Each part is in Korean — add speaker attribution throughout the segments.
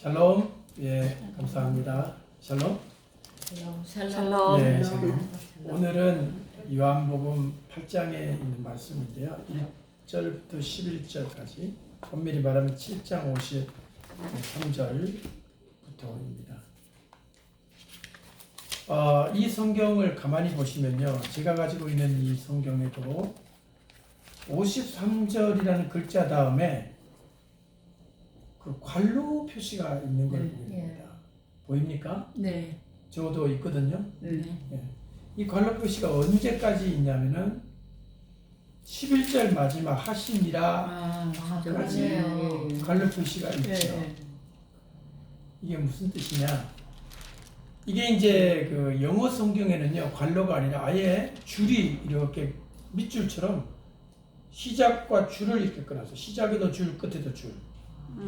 Speaker 1: 샬롬. 예, 감사합니다. 샬롬.
Speaker 2: 샬롬.
Speaker 1: 네, 샬롬. 오늘은 요한복음 8장에 있는 말씀인데요. 1절부터 11절까지, 엄밀히 말하면 7장 53절부터입니다. 이 성경을 가만히 보시면요, 제가 가지고 있는 이 성경에도 53절이라는 글자 다음에 그 괄호 표시가 있는 걸 보입니다. 보입니까?
Speaker 2: 네.
Speaker 1: 저도 있거든요.
Speaker 2: 네.
Speaker 1: 예. 이 괄호 표시가 언제까지 있냐면은 11절 마지막 하시니라
Speaker 2: 맞아요.
Speaker 1: 괄호 표시가 있죠.
Speaker 2: 네.
Speaker 1: 이게 무슨 뜻이냐? 이게 이제 그 영어 성경에는요, 괄호가 아니라 아예 줄이 이렇게 밑줄처럼 시작과 줄을 이렇게 끊어서 시작에도 줄, 끝에도 줄.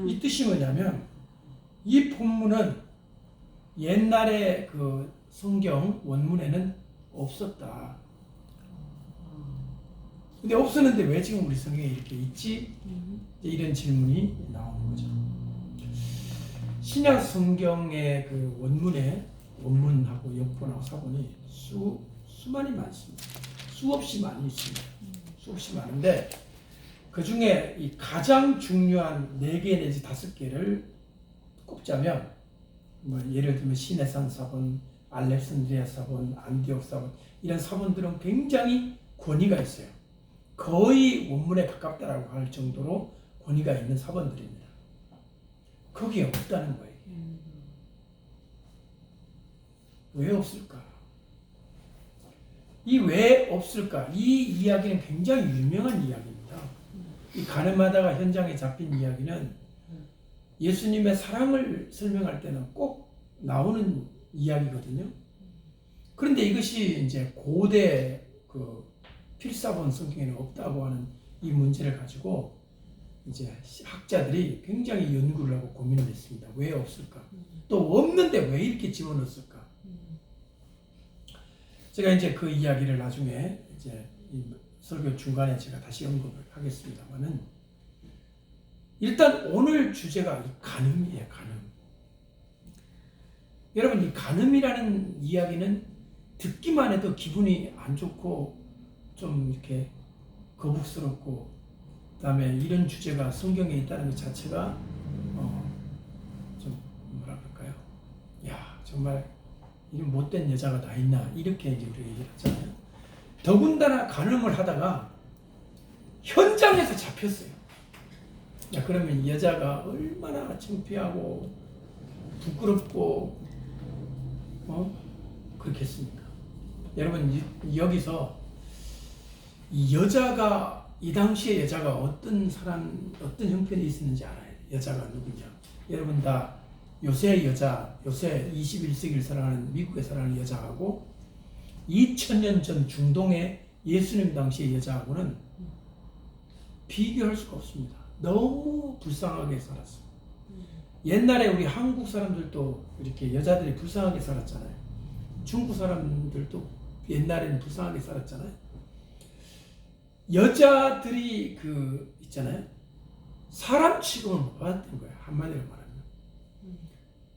Speaker 1: 이 뜻이 뭐냐면 이 본문은 옛날에 그 성경 원문에는 없었다. 근데 없었는데 왜 지금 우리 성경에 이렇게 있지? 이런 질문이 나오는 거죠. 신약 성경의 그 원문하고 역본하고 사본이 수많이 많습니다. 수없이 많이 있습니다. 수없이 많은데 그 중에 이 가장 중요한 4개 내지 5개를 꼽자면, 뭐 예를 들면 시내산 사본, 알렉산드리아 사본, 안디옥 사본, 이런 사본들은 굉장히 권위가 있어요. 거의 원문에 가깝다라고 할 정도로 권위가 있는 사본들입니다. 거기에 없다는 거예요. 왜 없을까? 이 왜 없을까? 이 이야기는 굉장히 유명한 이야기입니다. 이 가늠하다가 현장에 잡힌 이야기는 예수님의 사랑을 설명할 때는 꼭 나오는 이야기거든요. 그런데 이것이 이제 고대 그 필사본 성경에는 없다고 하는 이 문제를 가지고 이제 학자들이 굉장히 연구를 하고 고민을 했습니다. 왜 없을까? 또 없는데 왜 이렇게 집어넣었을까? 제가 이제 그 이야기를 나중에 이제 이 설교 중간에 제가 다시 언급을 하겠습니다만은, 일단 오늘 주제가 이 간음이에요. 간음. 여러분, 이 간음이라는 이야기는 듣기만 해도 기분이 안 좋고 좀 이렇게 거북스럽고, 그다음에 이런 주제가 성경에 있다는 것 자체가 좀 뭐라 그럴까요? 야, 정말 이런 못된 여자가 다 있나, 이렇게 이제 우리가 얘기를 하잖아요. 더군다나 간음을 하다가 현장에서 잡혔어요. 야, 그러면 이 여자가 얼마나 창피하고 부끄럽고 그렇겠습니까? 여러분, 여기서 이 여자가, 이 당시의 여자가 어떤 어떤 형편이 있었는지 알아요. 여자가 누구냐? 여러분 다 요새 여자, 요새 21세기를 살아가는 미국에 살아가는 여자하고 2000년 전 중동의 예수님 당시의 여자하고는 비교할 수가 없습니다. 너무 불쌍하게 살았어요. 옛날에 우리 한국 사람들도 이렇게 여자들이 불쌍하게 살았잖아요. 중국 사람들도 옛날에는 불쌍하게 살았잖아요. 여자들이 그 있잖아요. 사람 취급을 못 받았던 거예요. 한마디로 말하면.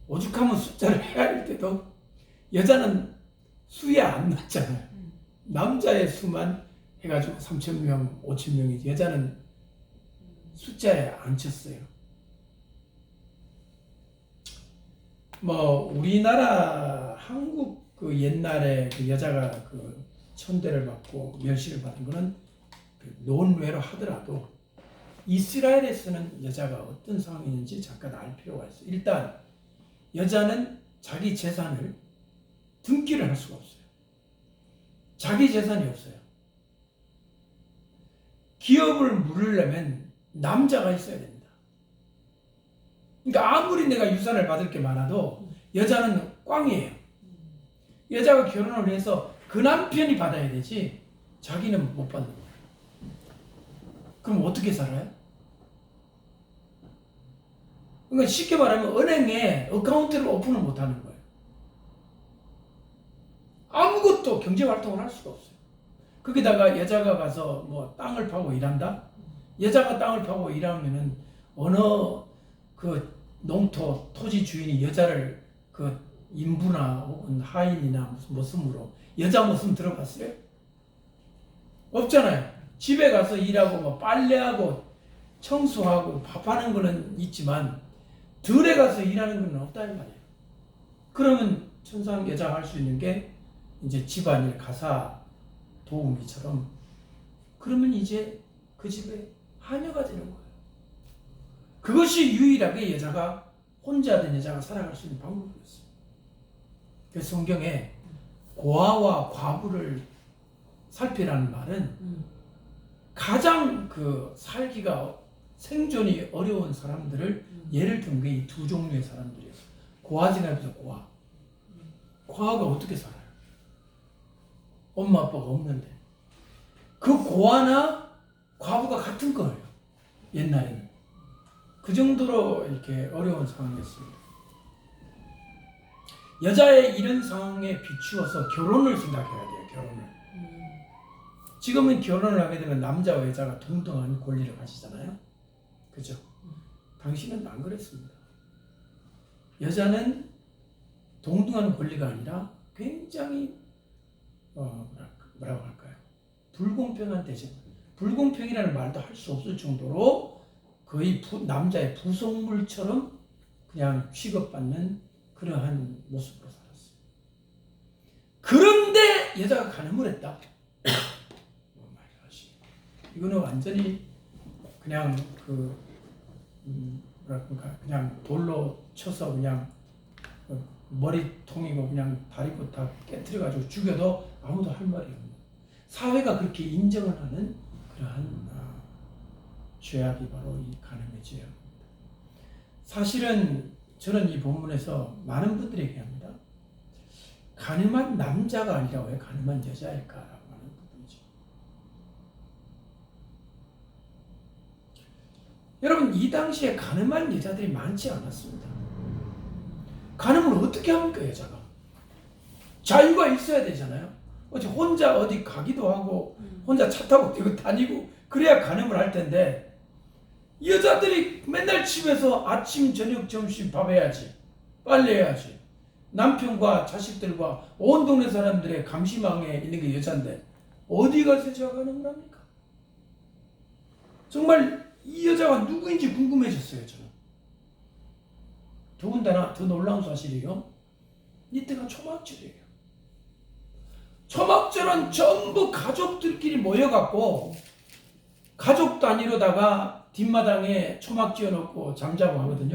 Speaker 1: 오죽하면 숫자를 헤아릴 때도 여자는 수에 안 났잖아요. 남자의 수만 해가지고 3,000명, 5,000명이지 여자는 숫자에 안 쳤어요. 뭐 우리나라 한국 그 옛날에 그 여자가 그 천대를 받고 멸시를 받은 거는 그 논외로 하더라도 이스라엘에서는 여자가 어떤 상황이었는지 잠깐 알 필요가 있어요. 일단 여자는 자기 재산을 등기를 할 수가 없어요. 자기 재산이 없어요. 기업을 물으려면 남자가 있어야 됩니다. 그러니까 아무리 내가 유산을 받을 게 많아도 여자는 꽝이에요. 여자가 결혼을 해서 그 남편이 받아야 되지 자기는 못 받는 거예요. 그럼 어떻게 살아요? 그러니까 쉽게 말하면 은행에 어카운트를 오픈을 못 하는 거예요. 아무것도 경제활동을 할 수가 없어요. 거기다가 여자가 가서 뭐 땅을 파고 일한다? 여자가 땅을 파고 일하면은 어느 그 농토 토지 주인이 여자를 그 인부나 혹은 하인이나 무슨 모습으로 여자 모습 들어봤어요? 없잖아요. 집에 가서 일하고 뭐 빨래하고 청소하고 밥하는 거는 있지만 들에 가서 일하는 건 없다 이 말이에요. 그러면 천상 여자가 할 수 있는 게 이제 집안일 가사 도우미처럼, 그러면 이제 그 집에 하녀가 되는 거예요. 그것이 유일하게 여자가, 혼자 된 여자가 살아갈 수 있는 방법이었어요. 그래서 성경에 고아와 과부를 살피라는 말은 가장 그 살기가 생존이 어려운 사람들을 예를 든 게 이 두 종류의 사람들이에요. 고아지나면서 고아. 고아가 어떻게 살아요? 엄마 아빠가 없는데. 그 고아나 과부가 같은 거예요. 옛날에는. 그 정도로 이렇게 어려운 상황이었습니다. 여자의 이런 상황에 비추어서 결혼을 생각해야 돼요. 결혼을. 지금은 결혼을 하게 되면 남자와 여자가 동등한 권리를 가지잖아요. 그죠? 당시는 안 그랬습니다. 여자는 동등한 권리가 아니라 굉장히 뭐라고 할까요? 불공평한 대접. 불공평이라는 말도 할 수 없을 정도로 거의 남자의 부속물처럼 그냥 취급받는 그러한 모습으로 살았어요. 그런데 여자가 간음을 했다. 이거는 완전히 그냥 뭐랄까, 그냥 돌로 쳐서 그냥 머리통이고 그냥 다리고 다 깨트려가지고 죽여도 아무도 할 말이 없는, 사회가 그렇게 인정을 하는 그러한 죄악이 바로 이 간음의 죄악입니다. 사실은 저는 이 본문에서 많은 분들이 얘기합니다. 간음한 남자가 아니라 왜 간음한 여자일까라고 하는 부분이죠. 여러분, 이 당시에 간음한 여자들이 많지 않았습니다. 간음을 어떻게 합니까, 여자가? 자유가 있어야 되잖아요. 어째 혼자 어디 가기도 하고 혼자 차 타고 뛰고 다니고 그래야 간음을 할 텐데, 여자들이 맨날 집에서 아침 저녁 점심 밥 해야지, 빨래해야지, 남편과 자식들과 온 동네 사람들의 감시망에 있는 게 여자인데 어디 가서 제가 간음을 합니까? 정말 이 여자가 누구인지 궁금해졌어요. 저는. 더군다나 더 놀라운 사실이요, 이때가 초막절이에요. 초막절은 전부 가족들끼리 모여갖고 가족 단위로다가 뒷마당에 초막 지어놓고 잠자고 하거든요.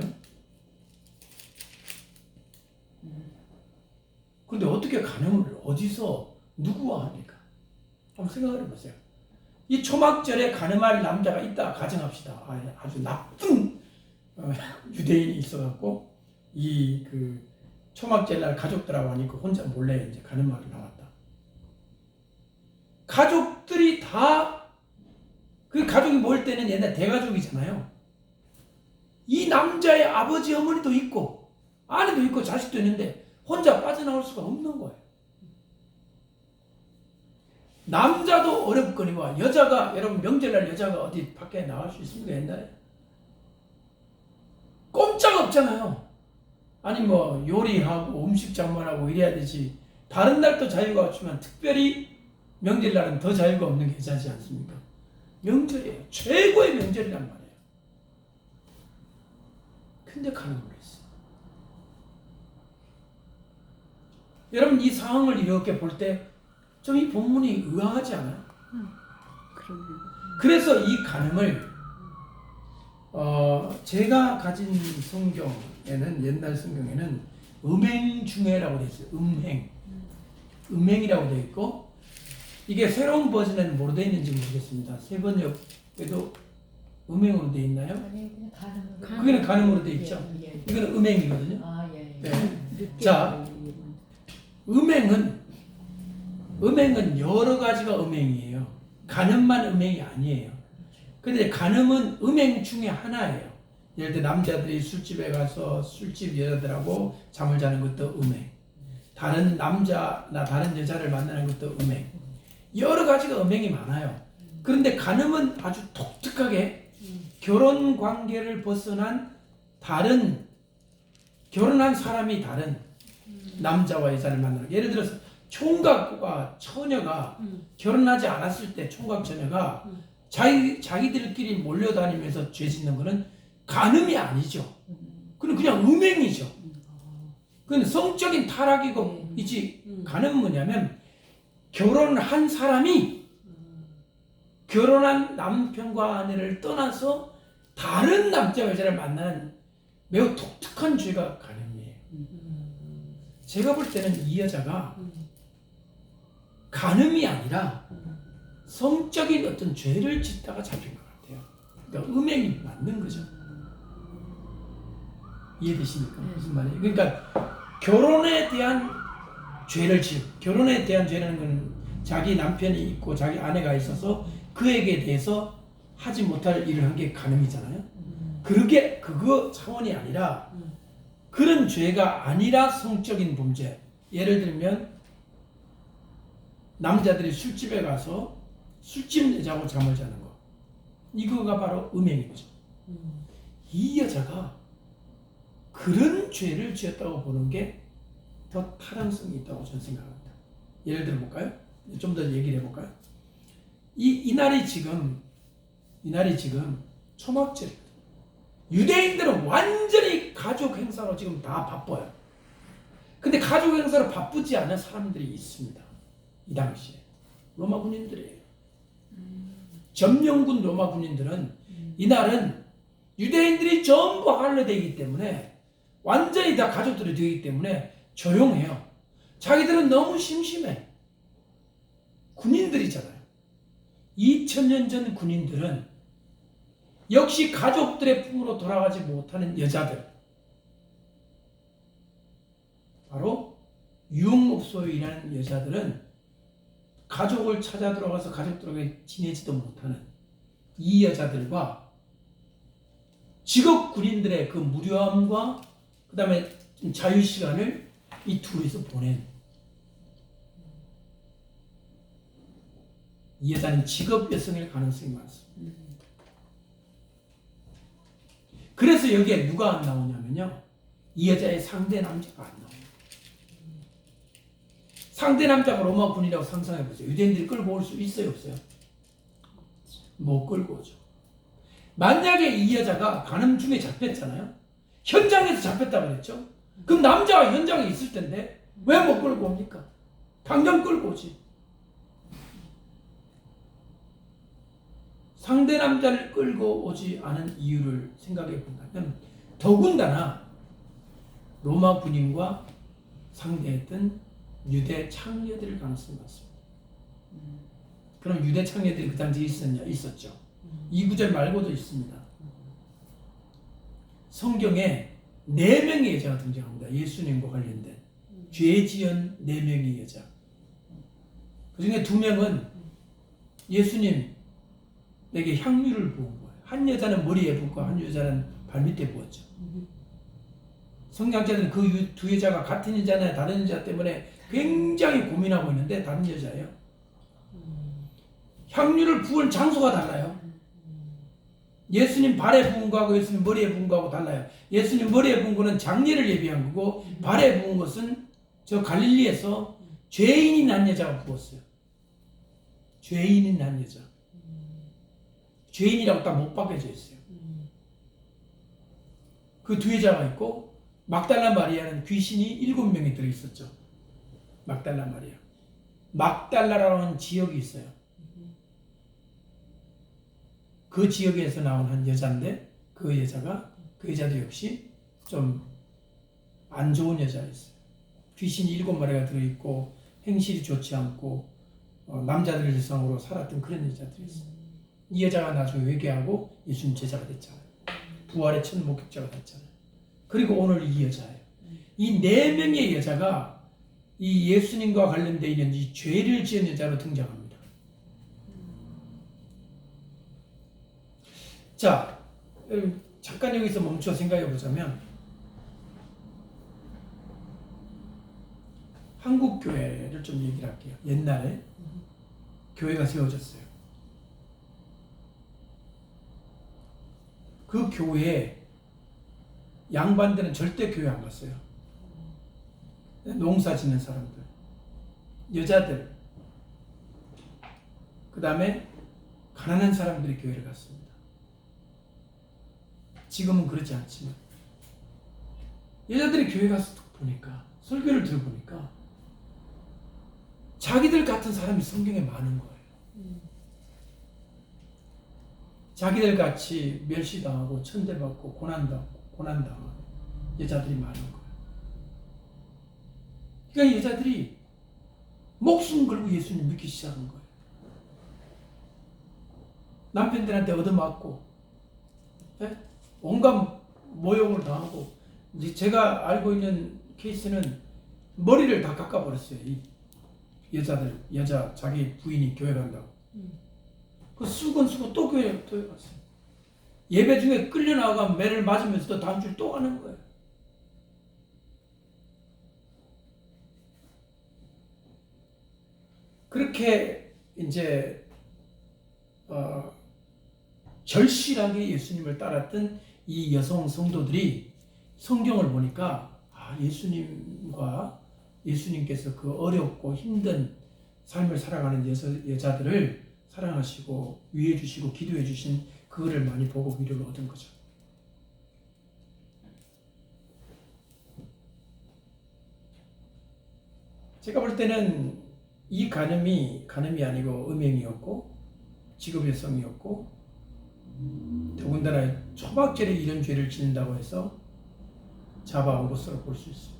Speaker 1: 근데 어떻게 간음을 어디서 누구와 합니까? 한번 생각을 해보세요. 이 초막절에 간음할 남자가 있다 가정합시다. 아주 나쁜 유대인이 있어갖고 이 초막절날 가족들하고 하니까 혼자 몰래 이제 간음하러 나왔다. 가족들이 다, 그 가족이 모일 때는 옛날 대가족이잖아요. 이 남자의 아버지 어머니도 있고 아내도 있고 자식도 있는데 혼자 빠져나올 수가 없는 거예요. 남자도 어렵거니와 여자가, 여러분 명절날 여자가 어디 밖에 나갈 수 있습니까? 옛날에 꼼짝 없잖아요. 아니 뭐 요리하고 음식 장만하고 이래야 되지. 다른 날도 자유가 없지만 특별히 명절날은 더 자유가 없는 게 여자지 않습니까? 명절이에요. 최고의 명절이란 말이에요. 근데 간음을 했어요. 여러분, 이 상황을 이렇게 볼 때 좀 이 본문이 의아하지 않아요? 그래서 이 간음을 제가 가진 성경에는, 옛날 성경에는 음행중해라고 되어 있어요. 음행이라고 되어 있고, 이게 새로운 버전에는 뭐로 되어 있는지 모르겠습니다. 새 번역에도 음행으로 되어 있나요?
Speaker 2: 아니, 그냥 간음으로.
Speaker 1: 그게는 간음으로 되어 있죠. 이거는 음행이거든요.
Speaker 2: 아, 예.
Speaker 1: 네. 자, 음행은 여러 가지가 음행이에요. 간음만 음행이 아니에요. 근데 간음은 음행 중에 하나예요. 예를 들어 남자들이 술집에 가서 술집 여자들하고 잠을 자는 것도 음행, 다른 남자나 다른 여자를 만나는 것도 음행, 여러 가지가 음행이 많아요. 그런데 간음은 아주 독특하게 결혼 관계를 벗어난 다른 결혼한 사람이 다른 남자와 여자를 만나는 거. 예를 들어서 총각과 처녀가 결혼하지 않았을 때 총각 처녀가 자기들끼리 몰려다니면서 죄 짓는 거는 간음이 아니죠. 그건 그냥 음행이죠. 그건 성적인 타락이고 이지. 간음은 뭐냐면 결혼한 사람이 결혼한 남편과 아내를 떠나서 다른 남자와 여자를 만나는 매우 독특한 죄가 간음이에요. 제가 볼 때는 이 여자가 간음이 아니라 성적인 어떤 죄를 짓다가 잡힌 것 같아요. 그러니까 음행이 맞는 거죠. 이해되십니까? 무슨 말이에요? 그러니까 결혼에 대한 죄를 결혼에 대한 죄라는 건 자기 남편이 있고 자기 아내가 있어서 그에게 대해서 하지 못할 일을 한 게 간음이잖아요. 그거 차원이 아니라 그런 죄가 아니라 성적인 범죄. 예를 들면 남자들이 술집에 가서 술집 여자하고 잠을 자는 거. 이거가 바로 음행인 거죠. 이 여자가 그런 죄를 지었다고 보는 게 더 타당성이 있다고 저는 생각합니다. 예를 들어 볼까요? 좀 더 얘기를 해볼까요? 이날이 지금 초막절이거든요. 유대인들은 완전히 가족 행사로 지금 다 바빠요. 근데 가족 행사로 바쁘지 않은 사람들이 있습니다. 이 당시에. 로마 군인들이에요. 점령군 로마 군인들은 이날은 유대인들이 전부 할례되기 때문에 완전히 다 가족들이 되기 때문에 조용해요. 자기들은 너무 심심해. 군인들이잖아요. 2000년 전 군인들은 역시 가족들의 품으로 돌아가지 못하는 여자들, 바로 유흥업소에 일하는 여자들은 가족을 찾아 들어가서 가족들에게 지내지도 못하는 이 여자들과 직업 군인들의 그 무료함과 그 다음에 자유시간을 이 둘이서 보낸, 이 여자는 직업 여성일 가능성이 많습니다. 그래서 여기에 누가 안 나오냐면요, 이 여자의 상대 남자가 안 나옵니다. 상대 남자가 로마 군이라고 상상해 보세요. 유대인들이 끌고 올 수 있어요, 없어요? 못 끌고 오죠. 만약에 이 여자가 간음 중에 잡혔잖아요. 현장에서 잡혔다고 그랬죠. 그럼 남자가 현장에 있을 텐데 왜 못 끌고 옵니까? 당장 끌고 오지. 상대 남자를 끌고 오지 않은 이유를 생각해 본다면 더군다나 로마 군인과 상대했던 유대 창녀들일 가능성이 많습니다. 그럼 유대 창녀들이 그 당시에 있었죠. 이 구절 말고도 있습니다. 성경에 4명의 여자가 등장합니다. 예수님과 관련된 죄 지은 4명의 여자. 그 중에 2명은 예수님에게 향유를 부은 거예요. 한 여자는 머리에 붓고 한 여자는 발밑에 부었죠. 성경학자들은 그 두 여자가 같은 여자냐 다른 여자 때문에 굉장히 고민하고 있는데 다른 여자예요. 향유를 부은 장소가 달라요. 예수님 발에 부은 거하고 예수님 머리에 부은 거하고 달라요. 예수님 머리에 부은 거는 장례를 예비한 거고 발에 부은 것은 저 갈릴리에서 죄인이 난 여자가 부었어요. 죄인이 난 여자. 죄인이라고 딱 못 박혀져 있어요. 그 두 여자가 있고 막달라 마리아는 귀신이 7명이 들어있었죠. 막달라 마리아. 막달라라는 지역이 있어요. 그 지역에서 나온 한 여자인데 그 여자도 역시 좀 안 좋은 여자였어요. 귀신이 7마리가 들어있고 행실이 좋지 않고 남자들을 대상으로 살았던 그런 여자들이었어요. 이 여자가 나중에 회개하고 예수님 제자가 됐잖아요. 부활의 첫 목격자가 됐잖아요. 그리고 오늘 이 여자예요. 이 4명의 여자가 이 예수님과 관련되어 있는 이 죄를 지은 여자로 등장합니다. 자, 잠깐 여기서 멈춰 생각해 보자면 한국 교회를 좀 얘기를 할게요. 옛날에 교회가 세워졌어요. 그 교회에 양반들은 절대 교회 안 갔어요. 농사 짓는 사람들, 여자들, 그 다음에 가난한 사람들이 교회를 갔습니다. 지금은 그렇지 않지만 여자들이 교회 가서 보니까, 설교를 들어보니까 자기들 같은 사람이 성경에 많은 거예요. 자기들 같이 멸시당하고 천대받고 고난당하고 여자들이 많은 거예요. 그러니까 여자들이 목숨 걸고 예수님 믿기 시작한 거예요. 남편들한테 얻어맞고, 예? 온갖 모욕을 당하고, 이제 제가 알고 있는 케이스는 머리를 다 깎아버렸어요. 이 여자 자기 부인이 교회 간다고. 그 수건 또 교회 갔어요. 예배 중에 끌려 나가면 매를 맞으면서 또 다음 주에 또 가는 거예요. 그렇게 이제 절실하게 예수님을 따랐던 이 여성 성도들이 성경을 보니까 예수님께서 그 어렵고 힘든 삶을 살아가는 여자들을 사랑하시고 위해 주시고 기도해 주신 그거를 많이 보고 위로를 얻은 거죠. 제가 볼 때는 이 간음이 아니고 음행이었고 직업여성이었고, 더군다나 초박절에 이런 죄를 짓는다고 해서 잡아온 것으로 볼 수 있어요.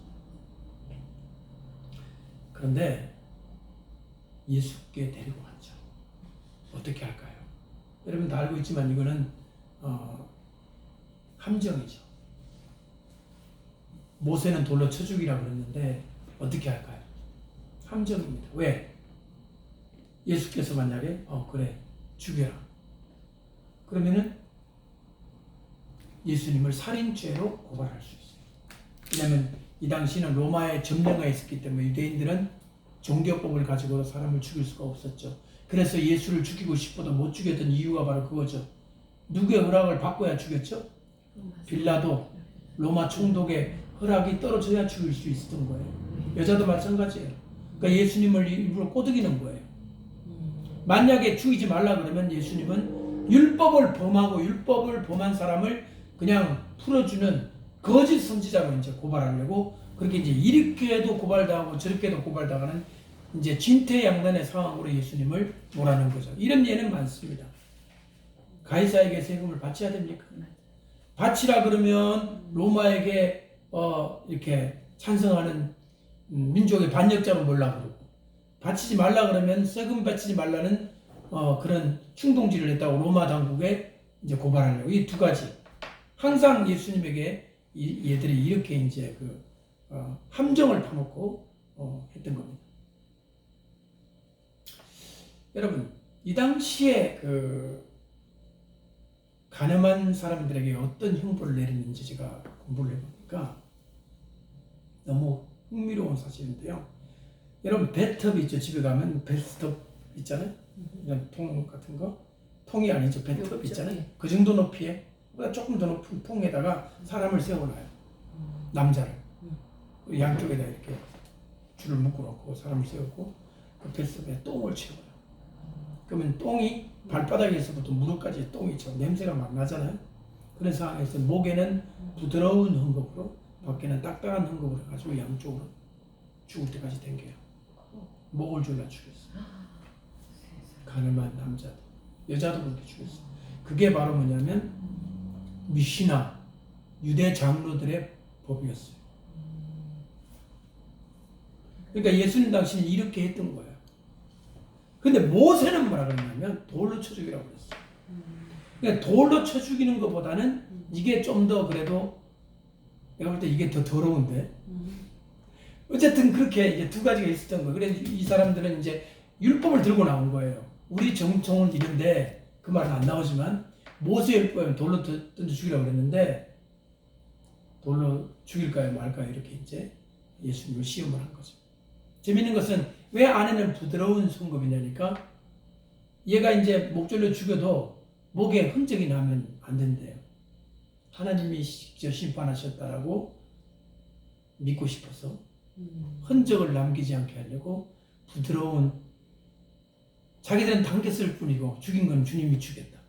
Speaker 1: 그런데 예수께 데리고 갔죠. 어떻게 할까요? 여러분 다 알고 있지만 이거는 함정이죠. 모세는 돌로 쳐 죽이라고 그랬는데 어떻게 할까요? 함정입니다. 왜? 예수께서 만약에 그래 죽여라, 그러면은 예수님을 살인죄로 고발할 수 있어요. 왜냐하면 이 당시는 로마의 점령가 있었기 때문에 유대인들은 종교법을 가지고 사람을 죽일 수가 없었죠. 그래서 예수를 죽이고 싶어도 못 죽였던 이유가 바로 그거죠. 누구의 허락을 받고야 죽였죠? 빌라도, 로마 총독의 허락이 떨어져야 죽일 수 있었던 거예요. 여자도 마찬가지예요. 그러니까 예수님을 일부러 꼬드기는 거예요. 만약에 죽이지 말라 그러면 예수님은 율법을 범하고 율법을 범한 사람을 그냥 풀어주는 거짓 선지자로 이제 고발하려고, 그렇게 이제 이렇게도 고발당하고 저렇게도 고발당하는 이제 진퇴양난의 상황으로 예수님을 몰아넣은 거죠. 이런 예는 많습니다. 가이사에게 세금을 바쳐야 됩니까? 바치라 그러면 로마에게 이렇게 찬성하는 민족의 반역자로 몰라 그러고, 바치지 말라 그러면 세금 바치지 말라는 그런 충동질을 했다고 로마 당국에 이제 고발하려고. 이 두 가지 항상 예수님에게 얘들이 이렇게 이제 함정을 파놓고 했던 겁니다. 여러분 이 당시에 가늠한 사람들에게 어떤 형벌을 내렸는지 제가 공부를 해보니까 너무 흥미로운 사실인데요. 여러분 배tub 있죠? 집에 가면 배tub 있잖아요. 이런 통 같은 거, 통이 아니죠. 배tub 있잖아요. 그 정도 높이에 보다 조금 더 높은 통에다가 사람을 세워놔요. 남자를 양쪽에다 이렇게 줄을 묶어놓고 사람을 세우고 그 배tub에 똥을 채워요. 그러면 똥이 발바닥에서부터 무릎까지 똥이 죠. 냄새가 막 나잖아요. 그런 상황에서 목에는 부드러운 헝겊으로, 밖에는 딱딱한 헝겊으로 가지고 양쪽으로 죽을 때까지 당겨요. 목을 졸라 죽였어요. 가늠한 남자도, 여자도 그렇게 죽였어요. 그게 바로 뭐냐면 미시나 유대 장로들의 법이었어요. 그러니까 예수님 당시는 이렇게 했던 거예요. 근데 모세는 뭐라 그러냐면 돌로 쳐 죽이라고 그랬어요. 그러니까 돌로 쳐 죽이는 것보다는 이게 좀 더, 그래도 내가 볼 때 이게 더 더러운데, 어쨌든 그렇게 이제 두 가지가 있었던 거예요. 그래서 이 사람들은 이제 율법을 들고 나온 거예요. 우리 정통은 이런데, 그 말은 안 나오지만 모세 율법은 돌로 던져 죽이라고 그랬는데 돌로 죽일까요 말까요 이렇게 이제 예수님을 시험을 한 거죠. 재밌는 것은 왜 안에는 부드러운 손급이냐니까, 얘가 이제 목졸려 죽여도 목에 흔적이 나면 안 된대요. 하나님이 직접 심판하셨다라고 믿고 싶어서 흔적을 남기지 않게 하려고 부드러운, 자기들은 당겼을 뿐이고 죽인 건 주님이 죽였다.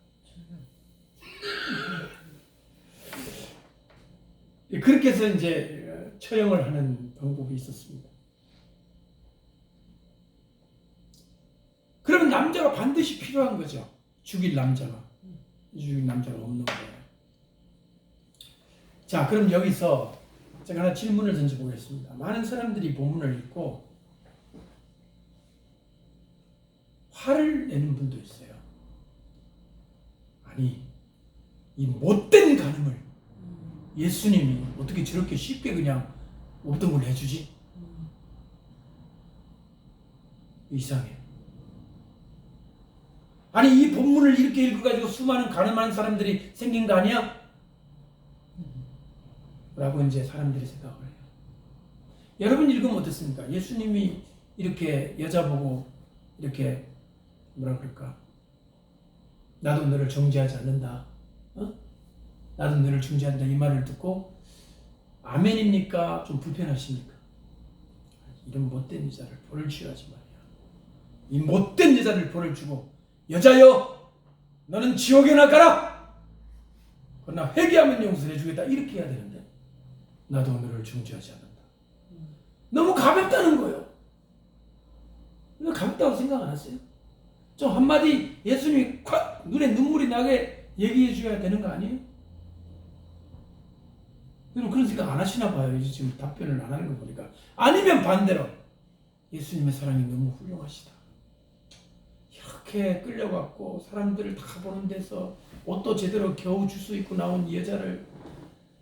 Speaker 1: 그렇게 해서 이제 처형을 하는 방법이 있었습니다. 그러면 남자가 반드시 필요한 거죠. 죽일 남자가. 죽일 남자가 없는 거예요. 자, 그럼 여기서 제가 하나 질문을 던져보겠습니다. 많은 사람들이 본문을 읽고 화를 내는 분도 있어요. 아니, 이 못된 간음을 예수님이 어떻게 저렇게 쉽게 그냥 없던 걸 해주지? 이상해. 아니, 이 본문을 이렇게 읽어가지고 수많은 가늠하는 사람들이 생긴 거 아니야? 라고 이제 사람들이 생각을 해요. 여러분 읽으면 어떻습니까? 예수님이 이렇게 여자 보고 이렇게 뭐라 그럴까? 나도 너를 정죄하지 않는다. 나도 너를 정죄한다. 이 말을 듣고 아멘입니까? 좀 불편하십니까? 이런 못된 여자를 벌을 취하지 말이야. 이 못된 여자를 벌을 주고 여자여 너는 지옥에 나가라. 그러나 회개하면 용서해 주겠다. 이렇게 해야 되는데 나도 너를 정죄하지 않는다. 너무 가볍다는 거예요. 가볍다고 생각 안 하세요? 좀 한마디 예수님이 콱 눈에 눈물이 나게 얘기해 줘야 되는 거 아니에요? 여러분 그런 생각 안 하시나 봐요. 이제 지금 답변을 안 하는 거 보니까. 아니면 반대로 예수님의 사랑이 너무 훌륭하시다. 이렇게 끌려갔고 사람들을 다 보는 데서 옷도 제대로 겨우 줄 수 있고 나온 이 여자를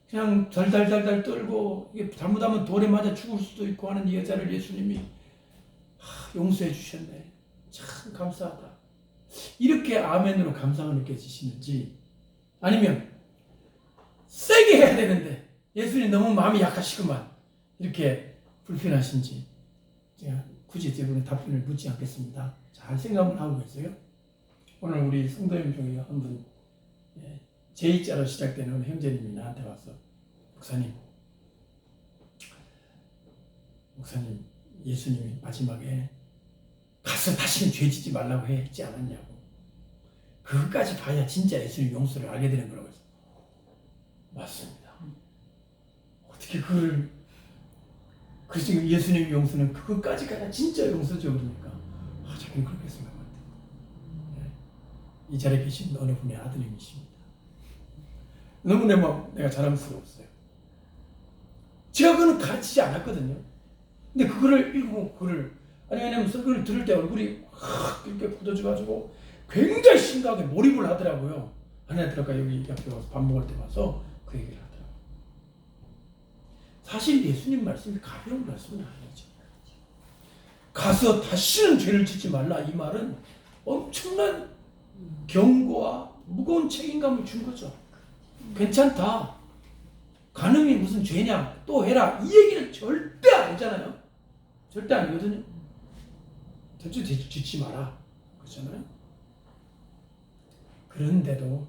Speaker 1: 그냥 달달달달 떨고 이게 잘못하면 돌에 맞아 죽을 수도 있고 하는 이 여자를 예수님이 용서해 주셨네. 참 감사하다. 이렇게 아멘으로 감사가 느껴지시는지, 아니면 세게 해야 되는데 예수님 너무 마음이 약하시구만 이렇게 불편하신지, 제가 굳이 대부분 답변을 묻지 않겠습니다. 잘 생각을 하고 계세요. 오늘 우리 성도님 중에 한 분, 제2자로 시작되는 형제님이 나한테 와서 목사님 예수님이 마지막에 가서 다시는 죄지지 말라고 했지 않았냐고. 그것까지 봐야 진짜 예수님 용서를 알게 되는 거라고 해서 맞습니다. 어떻게 그래서 예수님 용서는 그것까지 가야 진짜 용서죠. 그러니까 자기는 그렇게 생각합니다. 이 자리에 계신 어느 분의 아드님이십니다. 너무나 내가 자랑스러웠어요. 제가 그거는 가르치지 않았거든요. 근데 그거를 읽고 왜냐면 그걸 들을 때 얼굴이 확 이렇게 굳어져가지고 굉장히 심각하게 몰입을 하더라고요. 아내들과 여기 앞에 와서 밥 먹을 때 와서 그 얘기를 하더라고요. 사실 예수님 말씀이 가벼운 말씀은 아니죠. 가서 다시는 죄를 짓지 말라 이 말은 엄청난 경고와 무거운 책임감을 준 거죠. 괜찮다. 간음이 무슨 죄냐? 또 해라. 이 얘기는 절대 아니잖아요. 절대 아니거든요. 대체 짓지 마라. 그렇잖아요. 그런데도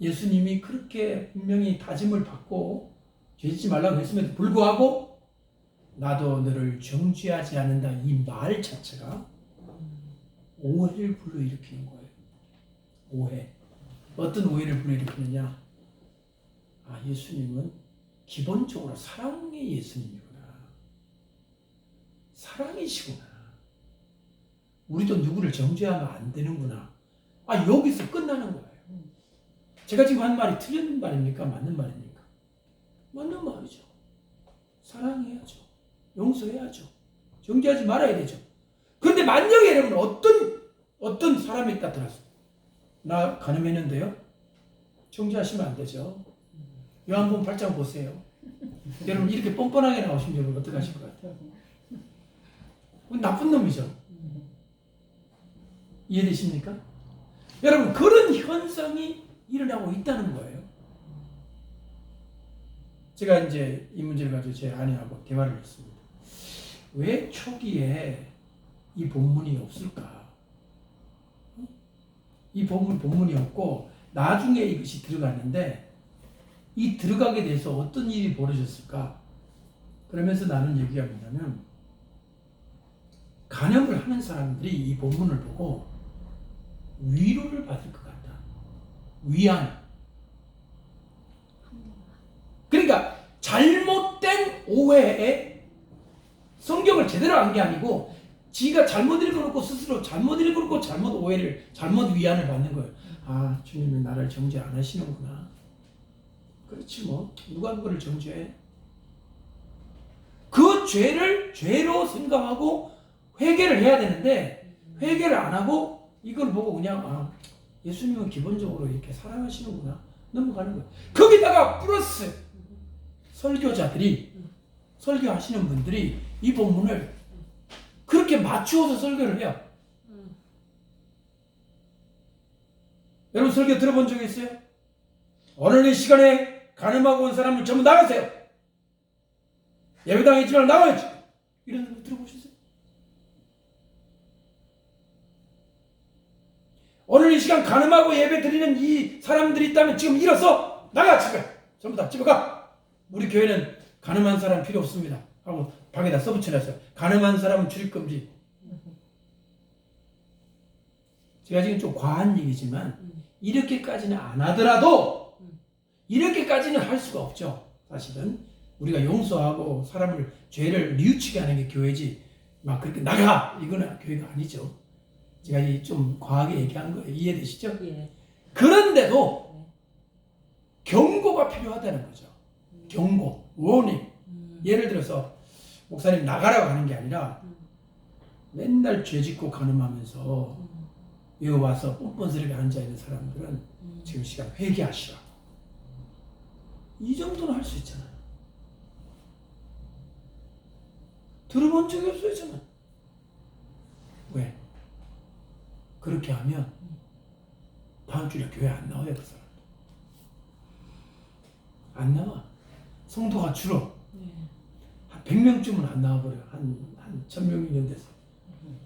Speaker 1: 예수님이 그렇게 분명히 다짐을 받고 죄 짓지 말라고 했음에도 불구하고 나도 너를 정죄하지 않는다 이 말 자체가 오해를 불러일으키는 거예요. 오해. 어떤 오해를 불러일으키느냐? 예수님은 기본적으로 사랑의 예수님이구나. 사랑이시구나. 우리도 누구를 정죄하면 안 되는구나. 여기서 끝나는 거예요. 제가 지금 한 말이 틀린 말입니까? 맞는 말입니까? 맞는 말이죠. 사랑해야죠. 용서해야죠. 정죄하지 말아야 되죠. 그런데 만약에 여러분 어떤 사람이 있다 들었어요. 나 간음했는데요. 정죄하시면 안 되죠. 요한복음 8장 보세요. 여러분 이렇게 뻔뻔하게 나오시면 여러분 어떻게 하실 것 같아요? 나쁜 놈이죠. 이해되십니까? 여러분 그런 현상이 일어나고 있다는 거예요. 제가 이제 이 문제를 가지고 제 아내하고 대화를 했습니다. 왜 초기에 이 본문이 없을까? 이 본문이 없고 나중에 이것이 들어갔는데 이 들어가게 돼서 어떤 일이 벌어졌을까? 그러면서 나는 얘기가 뭐냐면 간염을 하는 사람들이 이 본문을 보고 위로를 받을 것 같다. 위안. 그러니까 잘못된 오해에 성경을 제대로 안 게 아니고 지가 잘못 읽어놓고 스스로 잘못 읽어놓고 잘못 오해를 잘못 위안을 받는 거예요. 아, 주님은 나를 정죄 안 하시는구나. 그렇지 뭐 누가 그거를 정죄해? 그 죄를 죄로 생각하고 회개를 해야 되는데 회개를 안 하고 이걸 보고 그냥 아, 예수님은 기본적으로 이렇게 사랑하시는구나 넘어가는 거예요. 거기다가 플러스 설교자들이 설교하시는 분들이 이 본문을 그렇게 맞추어서 설교를 해요. 여러분 설교 들어본 적 있어요? 오늘 이 시간에 간음하고 온 사람을 전부 나가세요. 예배당에 있지 말고 나가야지. 이런 거 들어보셨어요? 오늘 이 시간 간음하고 예배 드리는 이 사람들이 있다면 지금 일어서 나가 집에. 전부 다 집에 가. 우리 교회는 간음한 사람 필요 없습니다. 하고 방에다 써붙여놨어요. 간음한 사람은 출입금지. 제가 지금 좀 과한 얘기지만 이렇게까지는 안 하더라도 이렇게까지는 할 수가 없죠. 사실은 우리가 용서하고 사람을 죄를 뉘우치게 하는 게 교회지 막 그렇게 나가 이거는 교회가 아니죠. 제가 좀 과하게 얘기한 거예요. 이해되시죠?
Speaker 2: 예.
Speaker 1: 그런데도 경고가 필요하다는 거죠. 경고, 워닝. 예를 들어서 목사님 나가라고 하는 게 아니라 맨날 죄 짓고 간음하면서 여기 와서 뻔뻔스럽게 앉아있는 사람들은 지금 시간 회개하시라. 이 정도는 할 수 있잖아요. 들어본 적이 없어요, 저는. 왜? 그렇게 하면 다음 주에 교회 안 나와요, 그 사람. 안 나와. 성도가 줄어. 한 100명쯤은 안 나와버려. 한 1000명이 돼서.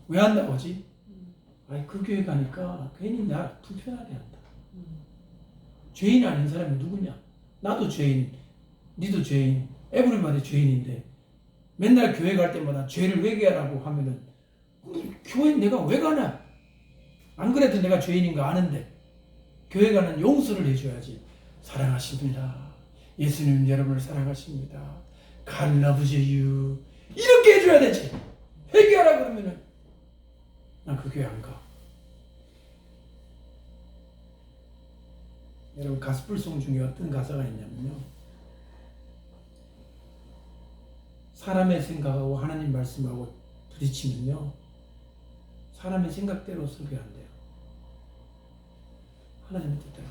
Speaker 1: 왜 안 나오지? 아니, 그 교회 가니까 괜히 나 불편하게 한다. 죄인 아닌 사람이 누구냐? 나도 죄인, 니도 죄인, 에브리바디 죄인인데 맨날 교회 갈 때마다 죄를 회개하라고 하면은 교회 내가 왜 가나? 안 그래도 내가 죄인인 거 아는데 교회 가는 용서를 해줘야지. 사랑하십니다. 예수님 여러분을 사랑하십니다. God loves you. 이렇게 해줘야 되지. 회개하라 그러면은 난 그 교회 안 가. 여러분 가스불송 중에 어떤 가사가 있냐면요. 사람의 생각하고 하나님 말씀하고 부딪히면요. 사람의 생각대로 설교 안 돼요. 하나님의 뜻대로.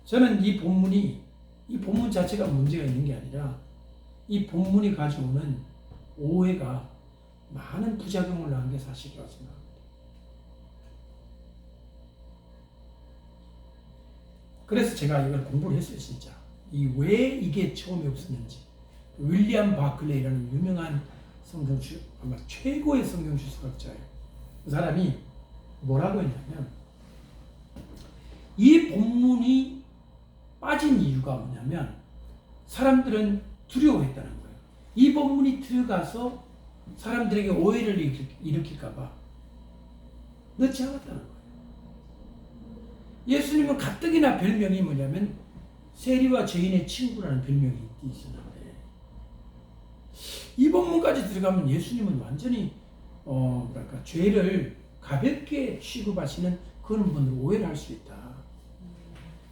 Speaker 1: 저는 이 본문 자체가 문제가 있는 게 아니라 이 본문이 가져오는 오해가 많은 부작용을 낳은 게 사실이라고 생각합니다. 그래서 제가 이걸 공부를 했어요, 진짜. 왜 이게 처음에 없었는지. 윌리엄 바클레이라는 유명한 성경주, 아마 최고의 성경주 수학자예요. 그 사람이 뭐라고 했냐면, 이 본문이 빠진 이유가 뭐냐면, 사람들은 두려워했다는 거예요. 이 본문이 들어가서 사람들에게 오해를 일으킬까봐 넣지 않았다는 거예요. 예수님은 가뜩이나 별명이 뭐냐면 세리와 죄인의 친구라는 별명이 있었는데 이 본문까지 들어가면 예수님은 완전히 죄를 가볍게 취급하시는 그런 분으로 오해를 할 수 있다.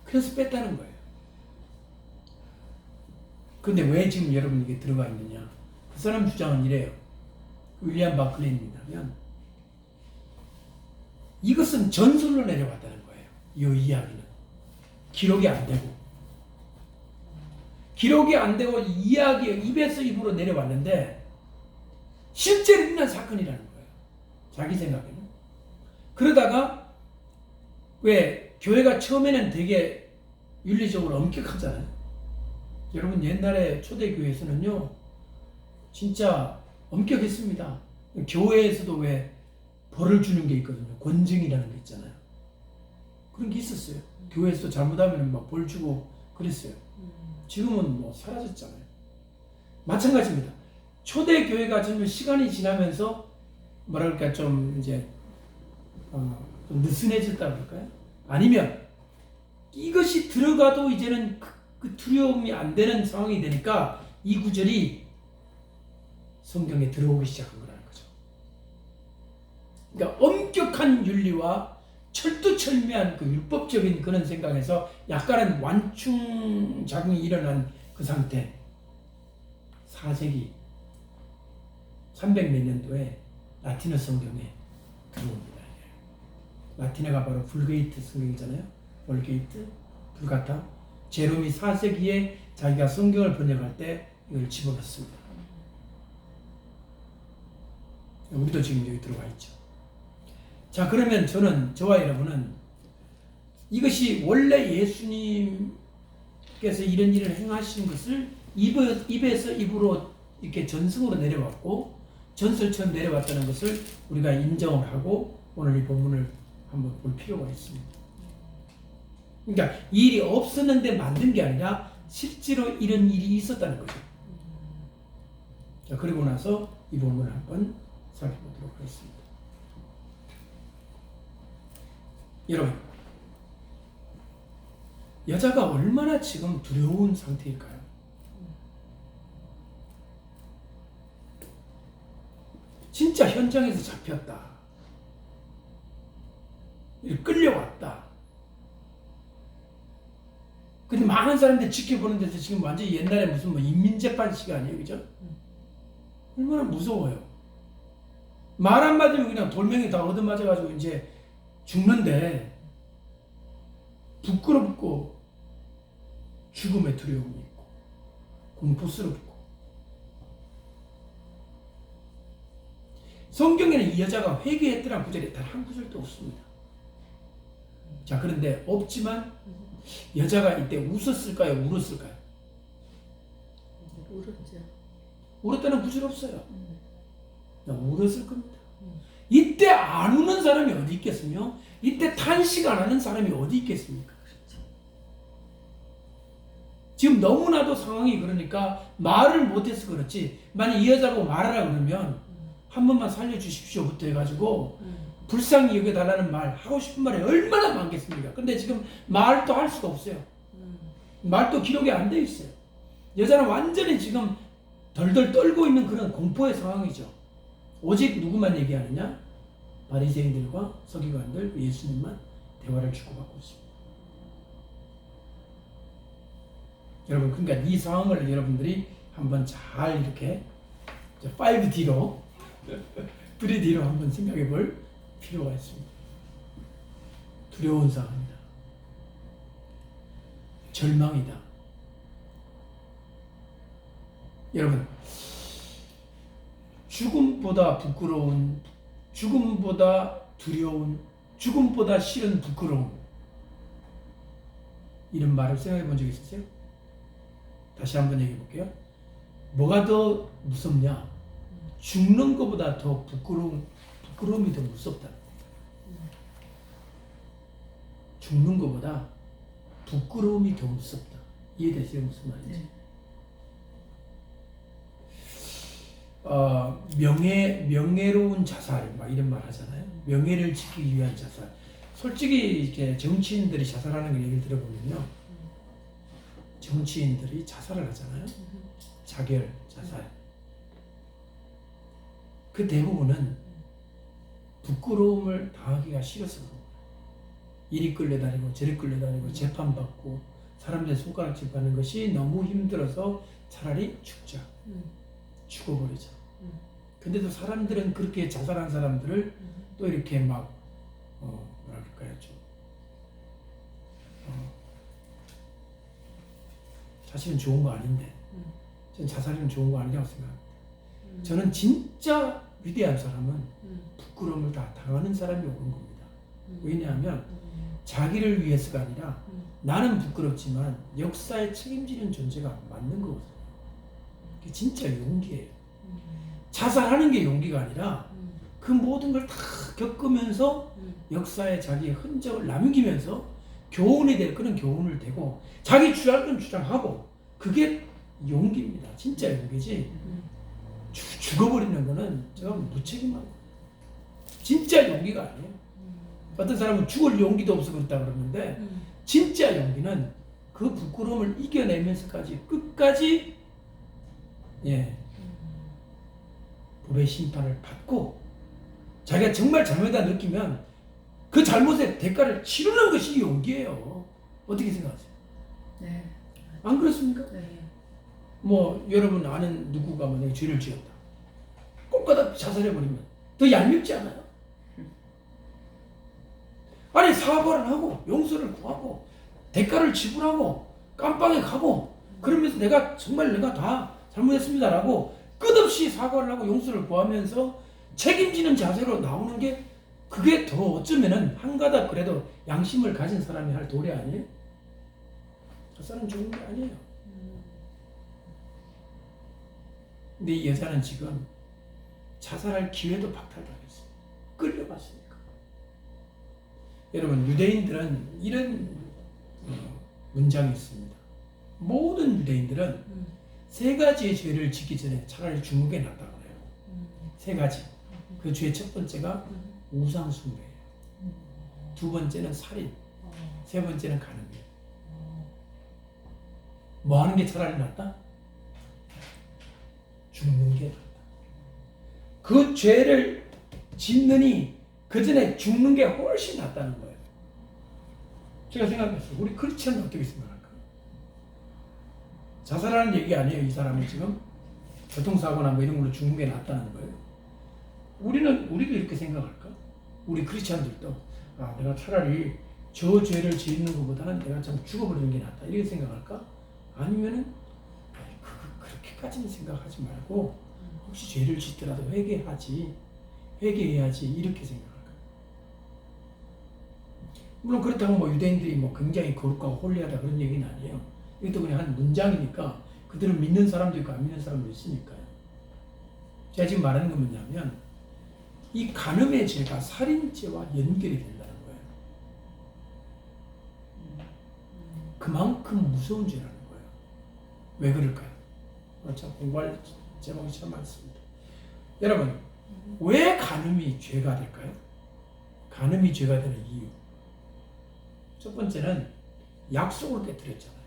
Speaker 1: 그래서 뺐다는 거예요. 근데 왜 지금 여러분 이게 들어가 있느냐? 그 사람 주장은 이래요. 윌리엄 바클레이님이라면 이것은 전설로 내려왔다는 거예요. 이 이야기는 기록이 안 되고 이야기 입에서 입으로 내려왔는데 실제로 일어난 사건이라는 거예요. 자기 생각에는. 그러다가 왜 교회가 처음에는 되게 윤리적으로 엄격하잖아요. 여러분 옛날에 초대교회에서는요 진짜 엄격했습니다. 교회에서도 왜 벌을 주는 게 있거든요. 권징이라는 게 있잖아요. 그런 게 있었어요. 교회에서 잘못하면 막 벌 주고 그랬어요. 지금은 뭐 사라졌잖아요. 마찬가지입니다. 초대 교회가 정말 시간이 지나면서 뭐랄까 좀 이제 좀 느슨해졌다 그럴까요? 아니면 이것이 들어가도 이제는 그 두려움이 안 되는 상황이 되니까 이 구절이 성경에 들어오기 시작한 거라는 거죠. 그러니까 엄격한 윤리와 철두철미한 그 율법적인 그런 생각에서 약간은 완충 작용이 일어난 그 상태. 4세기 300 몇 년도에 라틴어 성경에 들어옵니다. 라틴어가 바로 불게이트 성경이잖아요. 볼게이트, 불가타. 제롬이 4세기에 자기가 성경을 번역할 때 이걸 집어넣습니다. 우리도 지금 여기 들어와 있죠. 자, 그러면 저와 여러분은 이것이 원래 예수님께서 이런 일을 행하신 것을 입에서 입으로 이렇게 전승으로 내려왔고 전설처럼 내려왔다는 것을 우리가 인정을 하고 오늘 이 본문을 한번 볼 필요가 있습니다. 그러니까 이 일이 없었는데 만든 게 아니라 실제로 이런 일이 있었다는 거죠. 자, 그리고 나서 이 본문을 한번 살펴보도록 하겠습니다. 여러분, 여자가 얼마나 지금 두려운 상태일까요? 진짜 현장에서 잡혔다. 끌려왔다. 근데 많은 사람들이 지켜보는 데서 지금 완전히 옛날에 무슨 뭐 인민재판 시간이에요. 그죠? 얼마나 무서워요. 말 한마디면 그냥 돌멩이 다 얻어맞아가지고 이제 죽는데 부끄럽고 죽음의 두려움이 있고 공포스럽고 성경에는 이 여자가 회개했더란 구절이 단 한 구절도 없습니다. 자, 그런데 없지만 여자가 이때 웃었을까요? 울었을까요?
Speaker 2: 울었죠.
Speaker 1: 울었다는 구절 없어요. 울었을 겁니다. 이때 안 우는 사람이 어디 있겠으며 이때 탄식 안 하는 사람이 어디 있겠습니까? 지금 너무나도 상황이 그러니까 말을 못해서 그렇지 만약 이 여자가 말하라 그러면 한 번만 살려주십시오부터 해가지고 불쌍히 여겨달라는 말 하고 싶은 말이 얼마나 많겠습니까? 근데 지금 말도 할 수가 없어요. 말도 기록이 안 돼 있어요. 여자는 완전히 지금 덜덜 떨고 있는 그런 공포의 상황이죠. 오직 누구만 얘기하느냐? 바리새인들과 서기관들, 예수님만 대화를 주고받고 있습니다. 여러분, 그러니까 이 상황을 여러분들이 한번 잘 이렇게 5D로 3D로 한번 생각해 볼 필요가 있습니다. 두려운 상황이다. 절망이다. 여러분, 죽음보다 부끄러운, 죽음보다 두려운, 죽음보다 싫은 부끄러움, 이런 말을 생각해 본 적 있으세요? 다시 한번 얘기해 볼게요. 뭐가 더 무섭냐? 죽는 것보다 더 부끄러움이 더 무섭다. 죽는 것보다 부끄러움이 더 무섭다. 이해되세요? 무슨 말인지? 명예로운 자살, 막 이런 말 하잖아요. 명예를 지키기 위한 자살. 솔직히 이렇게 정치인들이 자살하는 걸 얘기를 들어보면요. 정치인들이 자살을 하잖아요. 자결, 자살. 그 대부분은 부끄러움을 당하기가 싫어서 그런 거예요. 이리 끌려다니고 저리 끌려다니고 재판받고 사람들 손가락질 받는 것이 너무 힘들어서 차라리 죽자. 죽어버리자. 근데도 사람들은 그렇게 자살한 사람들을 또 이렇게 막 뭐라 그럴까요? 좀 사실은 좋은 거 아닌데 저는 자살은 좋은 거 아니라고 생각합니다. 저는 진짜 위대한 사람은 부끄러움을 다 당하는 사람이 오는 겁니다. 왜냐하면 자기를 위해서가 아니라 나는 부끄럽지만 역사에 책임지는 존재가 맞는 거거든요. 그게 진짜 용기예요. 자살하는 게 용기가 아니라 그 모든 걸 다 겪으면서 역사에 자기의 흔적을 남기면서 교훈이 될 그런 교훈을 대고 자기 주장할 건 주장하고 그게 용기입니다. 진짜 용기지. 죽어버리는 거는 제가 무책임한 거예요. 진짜 용기가 아니에요. 어떤 사람은 죽을 용기도 없어 그렇다 그러는데 진짜 용기는 그 부끄러움을 이겨내면서까지 끝까지 법의 심판을 받고 자기가 정말 잘못했다 느끼면 그 잘못의 대가를 치르는 것이 용기예요. 어떻게 생각하세요?
Speaker 2: 네.
Speaker 1: 안 그렇습니까?
Speaker 2: 네.
Speaker 1: 뭐 여러분 아는 누구가 만약에 죄를 지었다. 꼴까다 자살해버리면 더 얄밉지 않아요? 아니 사과를 하고 용서를 구하고 대가를 지불하고 깜빵에 가고 그러면서 내가 정말 내가 다 잘못했습니다라고 끝없이 사과를 하고 용서를 구하면서 책임지는 자세로 나오는 게 그게 더 어쩌면은 한 가닥 그래도 양심을 가진 사람이 할 도리 아니에요? 저 사람 좋은 게 아니에요. 근데 이 여자는 지금 자살할 기회도 박탈당했어요. 끌려갔으니까. 여러분 유대인들은 이런 문장이 있습니다. 모든 유대인들은 세 가지의 죄를 짓기 전에 차라리 죽는 게 낫다고 해요. 세 가지. 그 죄 첫 번째가 우상 숭배예요. 두 번째는 살인. 세 번째는 간음이에요. 뭐 하는 게 차라리 낫다? 죽는 게 낫다. 그 죄를 짓느니 그 전에 죽는 게 훨씬 낫다는 거예요. 제가 생각했어요. 우리 크리스천은 어떻게 생각할까? 자살하는 얘기 아니에요. 이 사람은 지금 교통사고나 뭐 이런 걸로 죽는 게 낫다는 거예요. 우리도 이렇게 생각할까? 우리 크리스천들도 내가 차라리 저 죄를 짓는 것보다는 내가 참 죽어버리는 게 낫다 이렇게 생각할까? 아니면은 그렇게까지는 생각하지 말고 혹시 죄를 짓더라도 회개해야지 이렇게 생각할까? 물론 그렇다고 뭐 유대인들이 뭐 굉장히 거룩하고 홀리하다 그런 얘기는 아니에요. 이것도 그냥 한 문장이니까 그들은 믿는 사람도 있고 안 믿는 사람도 있으니까요. 제가 지금 말하는 건 뭐냐면 이 간음의 죄가 살인죄와 연결이 된다는 거예요. 그만큼 무서운 죄라는 거예요. 왜 그럴까요? 참 공부할 제목이 참 많습니다. 여러분, 왜 간음이 죄가 될까요? 간음이 죄가 되는 이유. 첫 번째는 약속을 깨뜨렸잖아요.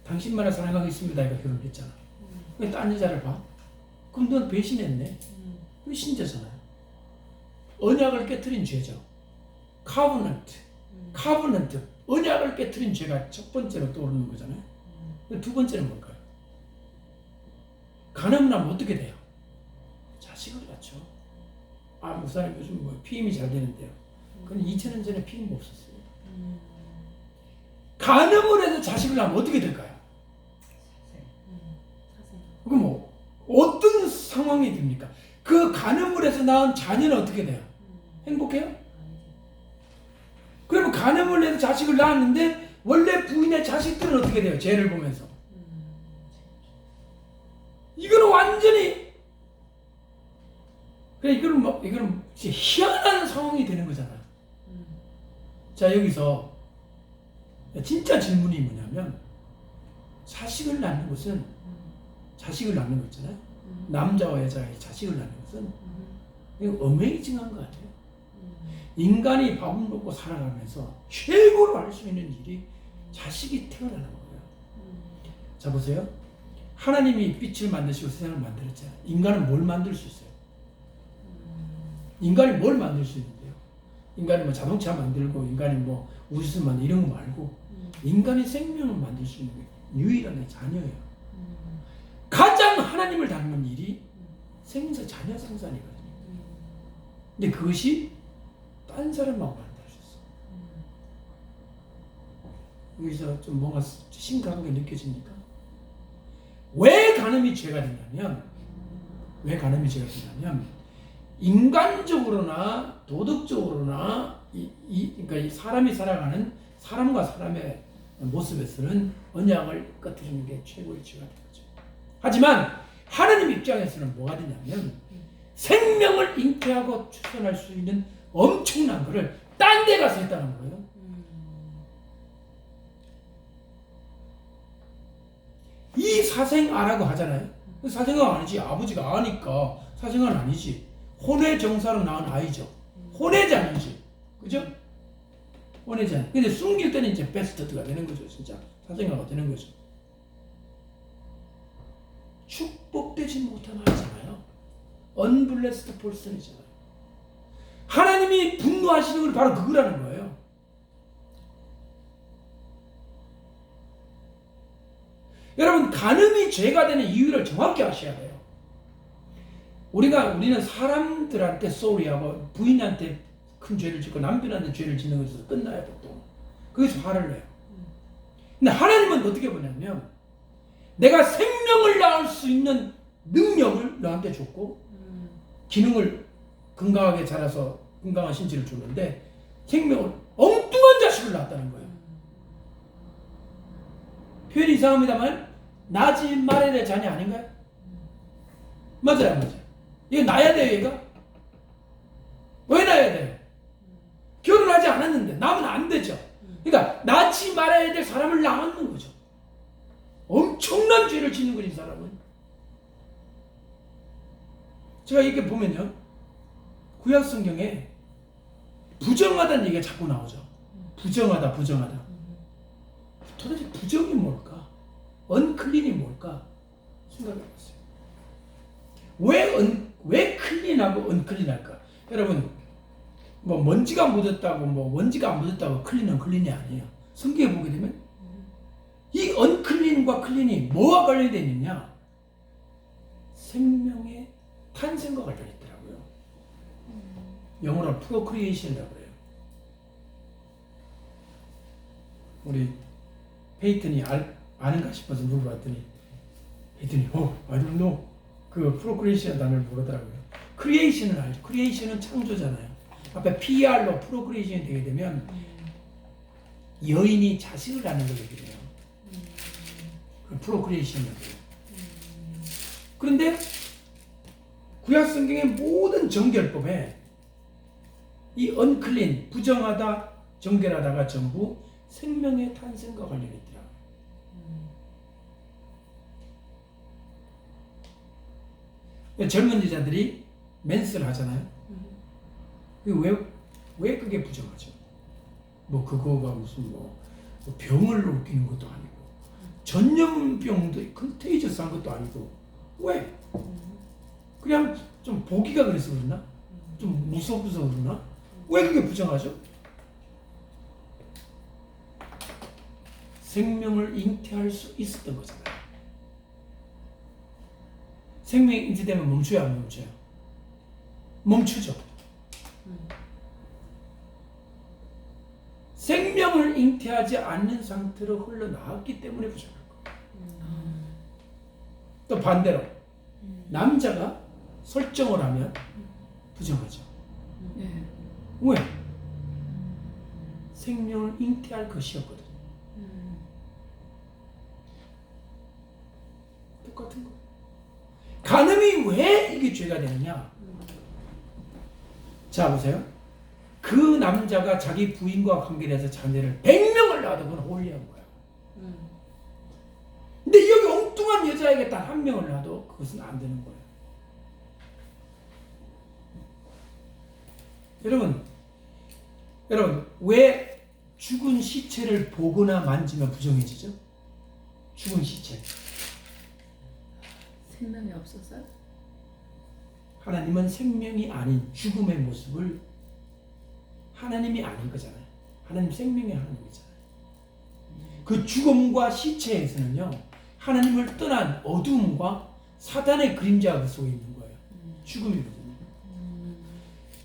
Speaker 1: 당신만을 사랑하겠습니다. 이거 결혼했잖아. 왜 딴 여자를 봐? 그럼 넌 배신했네. 배신자잖아요. 언약을 깨뜨린 죄죠. 카버넌트. 언약을 깨뜨린 죄가 첫 번째로 떠오르는 거잖아요. 두 번째는 뭘까요? 간음을 하면 어떻게 돼요? 자식을 낳죠. 목사님 요즘 뭐 피임이 잘 되는데요. 그건 2000년 전에 피임 없었어요. 간음을 해서 자식을 낳으면 어떻게 될까요? 그럼 뭐 어떤 상황이 됩니까? 그 간음을 해서 낳은 자녀는 어떻게 돼요? 행복해요? 그러면 간음을 해서 자식을 낳았는데 원래 부인의 자식들은 어떻게 돼요? 죄를 보면서. 이거는 완전히 이거는 희한한 상황이 되는 거잖아요. 자, 여기서 진짜 질문이 뭐냐면 자식을 낳는 것은 자식을 낳는 거 있잖아요. 남자와 여자의 자식을 낳는 것은 이거 어메이징한 거 아니에요? 인간이 밥을 먹고 살아가면서 최고로 할 수 있는 일이 자식이 태어나는 거예요. 자, 보세요. 하나님이 빛을 만드시고 세상을 만들었잖아요. 인간은 뭘 만들 수 있어요? 인간이 뭘 만들 수 있는데요? 인간이 뭐 자동차 만들고 인간이 뭐 우주선 만들고 이런 거 말고 인간의 생명을 만들 수 있는 게 유일한 자녀예요. 가장 하나님을 닮은 일이 자녀 생산이거든요. 근데 그것이 딴 사람하고 만들 수 있어요. 여기서 좀 뭔가 심각하게 느껴집니까? 왜 간음이 죄가 되냐면 인간적으로나 도덕적으로나 그러니까 이 사람이 살아가는 사람과 사람의 모습에서는 언약을 깨뜨리는 게 최고의 죄가 되는 거죠. 하지만 하나님 입장에서는 뭐가 되냐면 생명을 잉태하고 출산할 수 있는 엄청난 거를 딴 데 가서 했다는 거예요. 이 사생아라고 하잖아요. 사생아가 아니지. 아버지가 아니까 사생아는 아니지. 혼외정사로 낳은 아이죠. 혼외자이지. 그죠? 혼외자. 근데 숨길 때는 이제 베스트가 되는 거죠. 진짜 사생아가 되는 거죠. 축복되지 못한 아이잖아요. unblessed person이잖아요. 하나님이 분노하시는 건 바로 그거라는 거예요. 여러분, 간음이 죄가 되는 이유를 정확히 아셔야 돼요. 우리는 사람들한테 쏘리하고 부인한테 큰 죄를 짓고 남편한테 죄를 짓는 것에서 끝나요, 보통. 거기서 화를 내요. 근데 하나님은 어떻게 보냐면, 내가 생명을 낳을 수 있는 능력을 너한테 줬고, 기능을 건강하게 자라서 건강한 신체를 줬는데, 생명을, 엉뚱한 자식을 낳았다는 거예요. 표현이 이상합니다만, 나지 말아야 될 자녀 아닌가요? 맞아요, 맞아요. 이거 낳아야 돼요, 얘가? 왜 낳아야 돼요? 결혼하지 않았는데, 낳으면 안 되죠. 그러니까, 낳지 말아야 될 사람을 낳았는 거죠. 엄청난 죄를 짓는 거지, 이 사람은. 제가 이렇게 보면요, 구약 성경에 부정하다는 얘기가 자꾸 나오죠. 부정하다. 도대체 부정이 뭘까? 언클린이 뭘까? 생각해봤어요. 왜 클린하고 언클린할까? 여러분, 뭐 먼지가 묻었다고 먼지가 안 묻었다고 클린이 아니에요. 성경에 보게 되면 이 언클린과 클린이 뭐와 관련되어 있느냐? 생명의 탄생과 관련있더라고요. 영어로 프로크리에이션이라고 그래요. 우리 페이튼이 아는가 싶어서 물어봤더니 페이튼이 I don't know. 그 프로크리에이션 단어를 모르더라고요. 크리에이션은 알죠. 크리에이션은 창조잖아요. 앞에 PR로 프로크리에이션이 되게 되면 여인이 자식을 낳는 걸 얘기해요. 프로크리에이션이라고 해요. 그런데 구약 성경의 모든 정결법에 이 언클린, 부정하다, 정결하다가 전부 생명의 탄생과 관련이 있더라고요. 젊은 여자들이 맨스를 하잖아요. 왜 그게 부정하죠? 뭐 그거가 무슨 뭐 병을 일으키는 것도 아니고 전염병도 컨테이저스한 것도 아니고 왜? 그냥 좀 보기가 그래서 그러나? 좀 무서워서 그러나? 왜 그게 부정하죠? 생명을 잉태할 수 있었던 거잖아요. 생명이 잉태되면 멈춰요, 안 멈춰요? 멈추죠. 생명을 잉태하지 않는 상태로 흘러나왔기 때문에 부정한 거예요. 또 반대로 남자가 설정을 하면 부정하죠. 왜? 생명을 잉태할 것이었거든요. 똑같은 거. 간음이 왜 이게 죄가 되느냐? 자, 보세요. 그 남자가 자기 부인과 관계돼서 자녀를 100명을 낳아도 그건 홀리한 거야. 근데 여기 엉뚱한 여자에게 딱 1명을 낳아도 그것은 안 되는 거예요. 여러분, 왜 죽은 시체를 보거나 만지면 부정해지죠? 죽은 시체.
Speaker 2: 생명이 없어서요?
Speaker 1: 하나님은 생명이 아닌 죽음의 모습을 하나님이 아닌 거잖아요. 하나님 생명의 하나님이잖아요. 그 죽음과 시체에서는요, 하나님을 떠난 어두움과 사단의 그림자가 그 속에 있는 거예요. 죽음이거든요.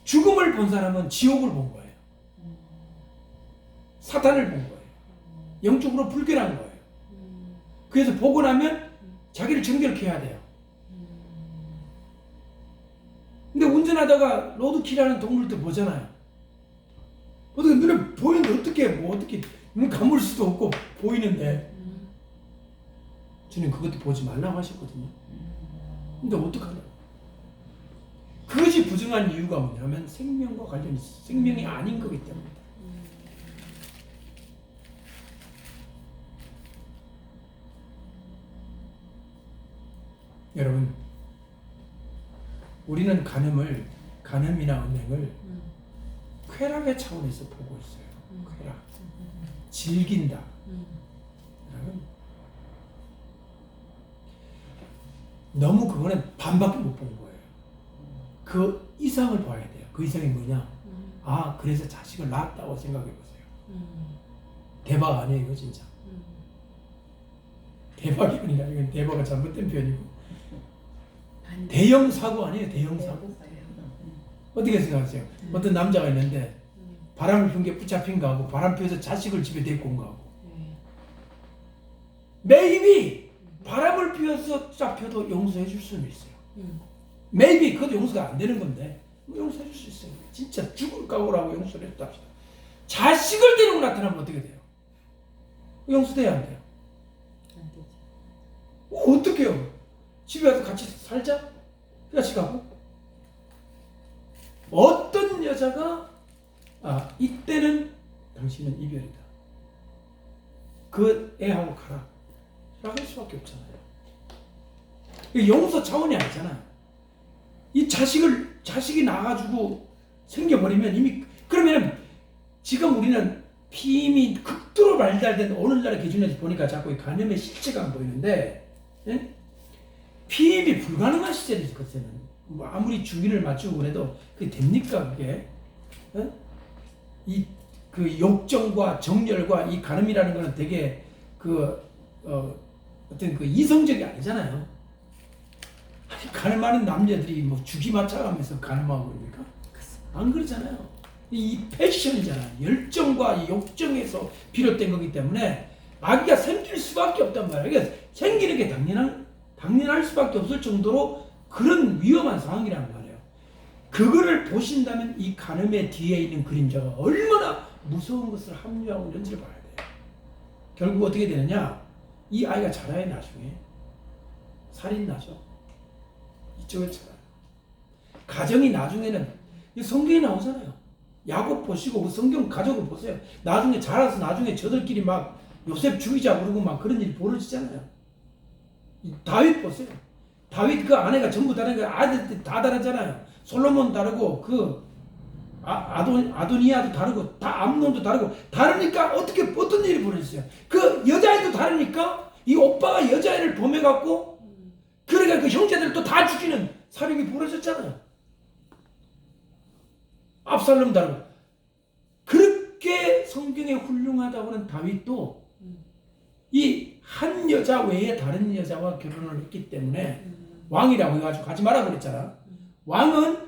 Speaker 1: 죽음을 본 사람은 지옥을 본 거예요. 사단을 본 거예요. 영적으로 불결한 거예요. 그래서 보고 나면 자기를 정결케 해야 돼요. 근데 운전하다가 로드킬하는 동물들 보잖아요. 어떻게 눈에 보이는데 어떻게 눈 감을 수도 없고 보이는데 주님 그것도 보지 말라고 하셨거든요. 근데 어떡하냐? 그것이 부정한 이유가 뭐냐면 생명과 관련이 있어. 생명이 아닌 거기 때문에. 여러분, 우리는 간음이나 음행을 쾌락의 차원에서 보고 있어요. 쾌락. 즐긴다. 여러분, 너무 그거는 반밖에 못 본 거예요. 그 이상을 봐야 돼요. 그 이상이 뭐냐? 아, 그래서 자식을 낳았다고 생각해 보세요. 대박 아니에요, 이거 진짜. 대박이 아니라 이건 대박은 잘못된 표현이고. 대형 사고 아니에요, 대형 사고. 어떻게 생각하세요? 어떤 남자가 있는데 바람을 핀 게 붙잡힌 거하고 바람 피워서 자식을 집에 데리고 온 거하고 maybe 바람을 피워서 잡혀도 용서해 줄 수는 있어요. maybe 그것도 용서가 안 되는 건데 용서해 줄 수 있어요. 진짜 죽을 각오라고 용서를 했다 합시다. 자식을 데리고 나타나면 어떻게 돼요? 용서돼야 안 돼요?
Speaker 2: 안 되죠.
Speaker 1: 어떻게 해요? 집에 가서 같이 살자? 같이 가고? 어떤 여자가 이때는 당신은 이별이다. 그 애하고 가라. 라고 할 수밖에 없잖아요. 용서 차원이 아니잖아요. 이 자식이 나가지고 생겨버리면 이미, 그러면 지금 우리는 피임이 극도로 발달된 오늘날의 기준에서 보니까 자꾸 이 간염의 실체가 안 보이는데, 예? 피임이 불가능한 시절이죠, 그때는. 뭐 아무리 주기를 맞추고 그래도 그게 됩니까, 그게? 예? 그 욕정과 정열과 이 간음이라는 거는 되게 어떤 그 이성적이 아니잖아요. 아니, 간음하는 남자들이 뭐 주기 맞춰가면서 간음하고 그럽니까? 안 그러잖아요. 이 패션이잖아요. 열정과 이 욕정에서 비롯된 거기 때문에 아기가 생길 수밖에 없단 말이에요. 그러니까 생기는 게 당연할 수밖에 없을 정도로 그런 위험한 상황이란 말이에요. 그거를 보신다면 이 간음의 뒤에 있는 그림자가 얼마나 무서운 것을 합리화하고 있는지를 봐야 돼요. 결국 어떻게 되느냐? 이 아이가 자라야 나중에 살인 나죠. 이쪽을 자라요. 가정이 나중에는 성경에 나오잖아요. 야곱 보시고 그 성경 가족을 보세요. 나중에 자라서 나중에 저들끼리 막 요셉 죽이자 그러고 막 그런 일이 벌어지잖아요. 다윗 보세요. 다윗 그 아내가 전부 다른 거 아들들 다 다르잖아요. 솔로몬 다르고 그 아도니아도 다르고 다 암논도 다르고 다르니까 어떤 일이 벌어졌어요. 그 여자애도 다르니까 이 오빠가 여자애를 범해갖고 그러니까 그 형제들도 다 죽이는 살인이 벌어졌잖아요. 압살롬 다르고 그렇게 성경에 훌륭하다고 하는 다윗도 이 한 여자 외에 다른 여자와 결혼을 했기 때문에 왕이라고 해가지고 가지 마라 그랬잖아. 왕은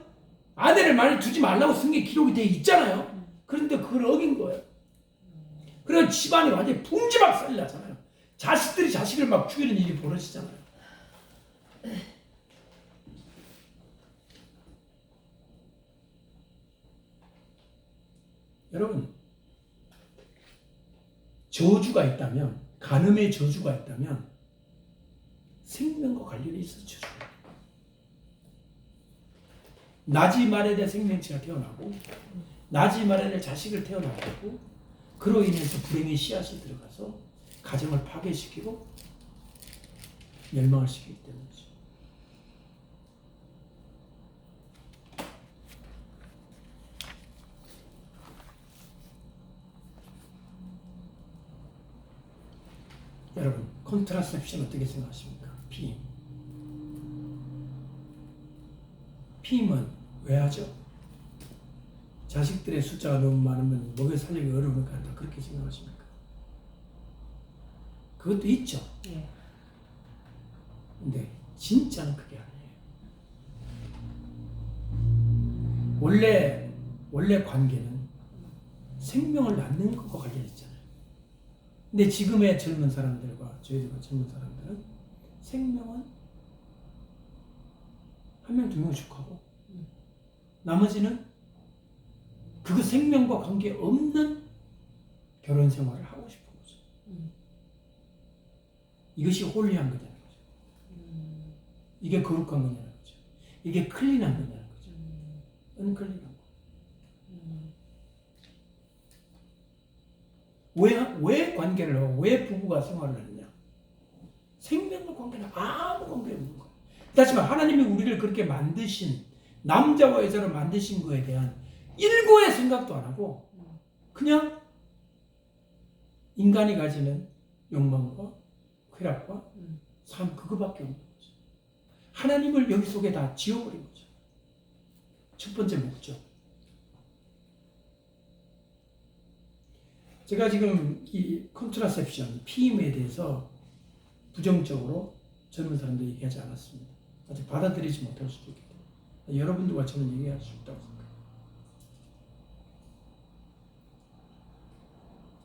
Speaker 1: 아내를 많이 두지 말라고 성경에 기록이 되어 있잖아요. 그런데 그걸 어긴 거예요. 그래서 집안이 완전히 풍지박살이 나잖아요. 자식들이 자식을 막 죽이는 일이 벌어지잖아요. 여러분, 저주가 있다면, 간음의 저주가 있다면 생명과 관련이 있어서 저주입니다. 나지 말아야 될 생명체가 태어나고 나지 말아야 될 자식을 태어나고 그로 인해서 불행의 씨앗이 들어가서 가정을 파괴시키고 멸망을 시키기 때문이죠. 여러분, 컨트라셉션 어떻게 생각하십니까? 피임은 왜 하죠? 자식들의 숫자가 너무 많으면 먹여 살리기 어려우니까 한다. 그렇게 생각하십니까? 그것도 있죠.
Speaker 2: 예.
Speaker 1: 근데 진짜는 그게 아니에요. 원래 관계는 생명을 낳는 것과 관련이 있잖아요. 근데 지금의 젊은 사람들과 저희들과 젊은 사람들은 생명은 한 명, 두 명 축하고 나머지는 그 생명과 관계없는 결혼 생활을 하고 싶은 거죠. 이것이 홀리한 거냐는 거죠. 이게 거룩한 거냐는 거죠. 이게 클린한 거냐는 거죠. 언클릭한 거. 왜 관계를 하고 왜 부부가 생활을 하느냐? 생명과 관계는 아무 관계 없는 거예요. 다시 말해 하나님이 우리를 그렇게 만드신 남자와 여자를 만드신 거에 대한 일고의 생각도 안 하고 그냥 인간이 가지는 욕망과 쾌락과 삶 그거밖에 없는 거죠. 하나님을 여기 속에 다 지워버린 거죠. 첫 번째 목적. 제가 지금 이 컨트라셉션, 피임에 대해서 부정적으로 젊은 사람들이 얘기하지 않았습니다. 아직 받아들이지 못할 수도 있기 때문에 여러분들과 저는 얘기할 수 있다고 생각합니다.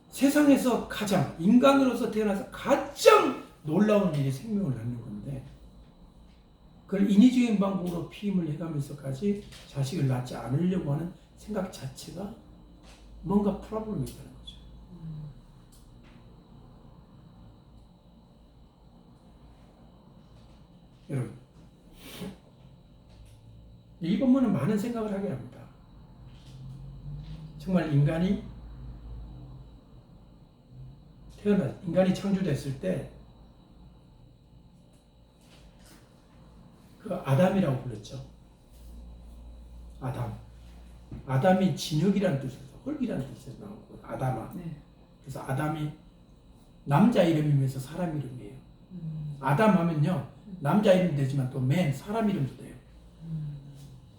Speaker 1: 세상에서 가장 인간으로서 태어나서 가장 놀라운 일이 생명을 낳는 건데 그걸 인위적인 방법으로 피임을 해가면서까지 자식을 낳지 않으려고 하는 생각 자체가 뭔가 프로블럼이 있다는 거죠. 여러분, 이 본문은 많은 생각을 하게 합니다. 정말 인간이 창조됐을 때 그 아담이라고 불렀죠. 아담이 진흙이라는 뜻에서 흙이라는 뜻에서 나온 거예요. 아담아.
Speaker 2: 네.
Speaker 1: 그래서 아담이 남자 이름이면서 사람 이름이에요. 아담 하면요 남자 이름 되지만 또 사람 이름도 돼요.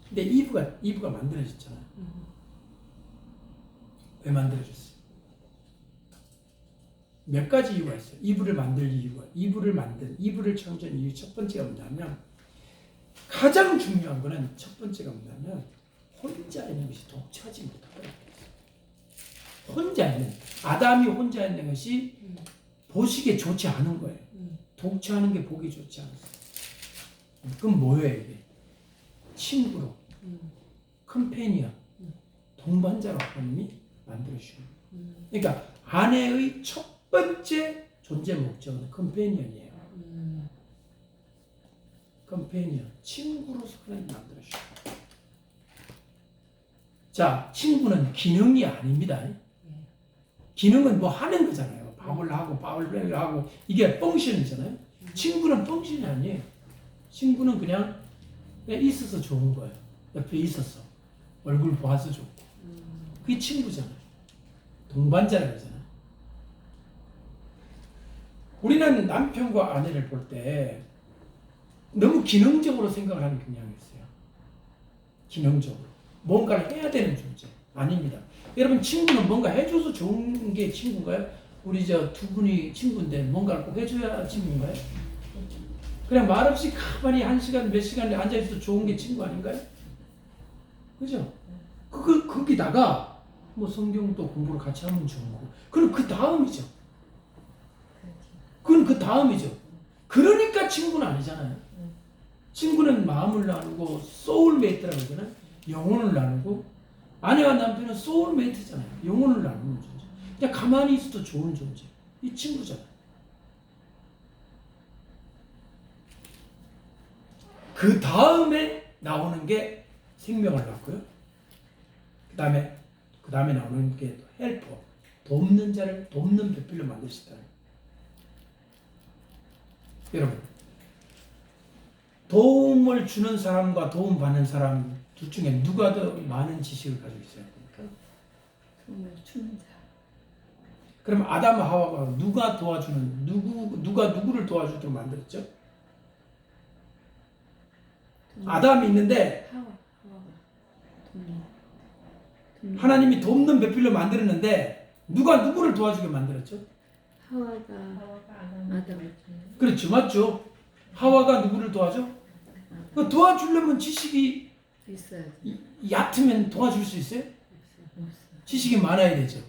Speaker 1: 근데 이브가 만들어졌잖아요. 왜 만들어졌어요? 몇 가지 이유가 있어요. 이브를 창조한 이유 첫 번째가 뭐냐면 가장 중요한 거는 첫 번째가 뭐냐면 혼자 있는 것이 독차지 못하다. 아담이 혼자 있는 것이 보시기에 좋지 않은 거예요. 독차하는 게 보기 좋지 않았어요. 그럼 뭐예요 이게? 친구로, 컴패니언, 동반자로 하나님이 만들어주시는 거예요. 그러니까 아내의 첫 번째 존재 목적은 컴패니언이에요. 컴패니언, 친구로서 하나님 만들어주시는 거예요. 자, 친구는 기능이 아닙니다. 기능은 뭐 하는 거잖아요. 밥을 하고 이게 펑션이잖아요. 친구는 펑션이 아니에요. 친구는 그냥 있어서 좋은 거예요. 옆에 있었어. 얼굴 보아서 좋고. 그게 친구잖아요. 동반자라고 하잖아요. 우리는 남편과 아내를 볼 때 너무 기능적으로 생각을 하는 경향이 있어요. 기능적으로. 뭔가를 해야 되는 존재. 아닙니다. 여러분 친구는 뭔가 해줘서 좋은 게 친구인가요? 우리 두 분이 친구인데 뭔가를 꼭 해줘야 친구인가요? 그냥 말없이 가만히 한 시간 몇 시간 앉아있어도 좋은 게 친구 아닌가요? 그죠? 거기다가 뭐 성경도 공부를 같이 하면 좋은 거고. 그럼 그 다음이죠. 그건 그 다음이죠. 그러니까 친구는 아니잖아요. 친구는 마음을 나누고 소울메이트라고 하잖아요. 영혼을 나누고 아내와 남편은 소울메이트잖아요. 영혼을 나누는 존재. 그냥 가만히 있어도 좋은 존재. 이 친구잖아요. 그 다음에 나오는 게 생명을 낳고요. 그 다음에 나오는 게 헬퍼, 돕는 자를 돕는 배필로 만드시다. 여러분, 도움을 주는 사람과 도움받는 사람 둘 중에 누가 더 많은 지식을 가지고 있어야 됩니까?
Speaker 2: 도움을 주는 자.
Speaker 1: 그럼 아담과 하와가 누가 누구를 도와주도록 만들었죠? 아담이 있는데
Speaker 2: 하와가
Speaker 1: 하나님이 돕는 배필로 만들었는데 누가 누구를 도와주게 만들었죠?
Speaker 2: 하와가 아담을.
Speaker 1: 그렇죠, 맞죠? 하와가 누구를 도와줘? 그 도와주려면 지식이
Speaker 2: 있어요.
Speaker 1: 얕으면 도와줄 수 있어요?
Speaker 2: 없어요.
Speaker 1: 지식이 많아야 되죠.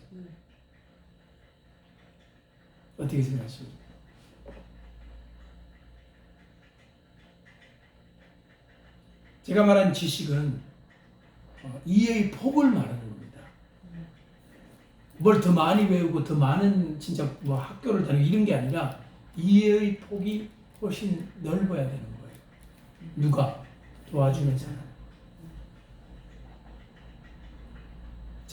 Speaker 1: 어떻게 생각하십니까? 제가 말한 지식은 이해의 폭을 말하는 겁니다. 뭘 더 많이 외우고 더 많은 진짜 뭐 학교를 다니고 이런 게 아니라 이해의 폭이 훨씬 넓어야 되는 거예요. 누가? 도와주는 사람.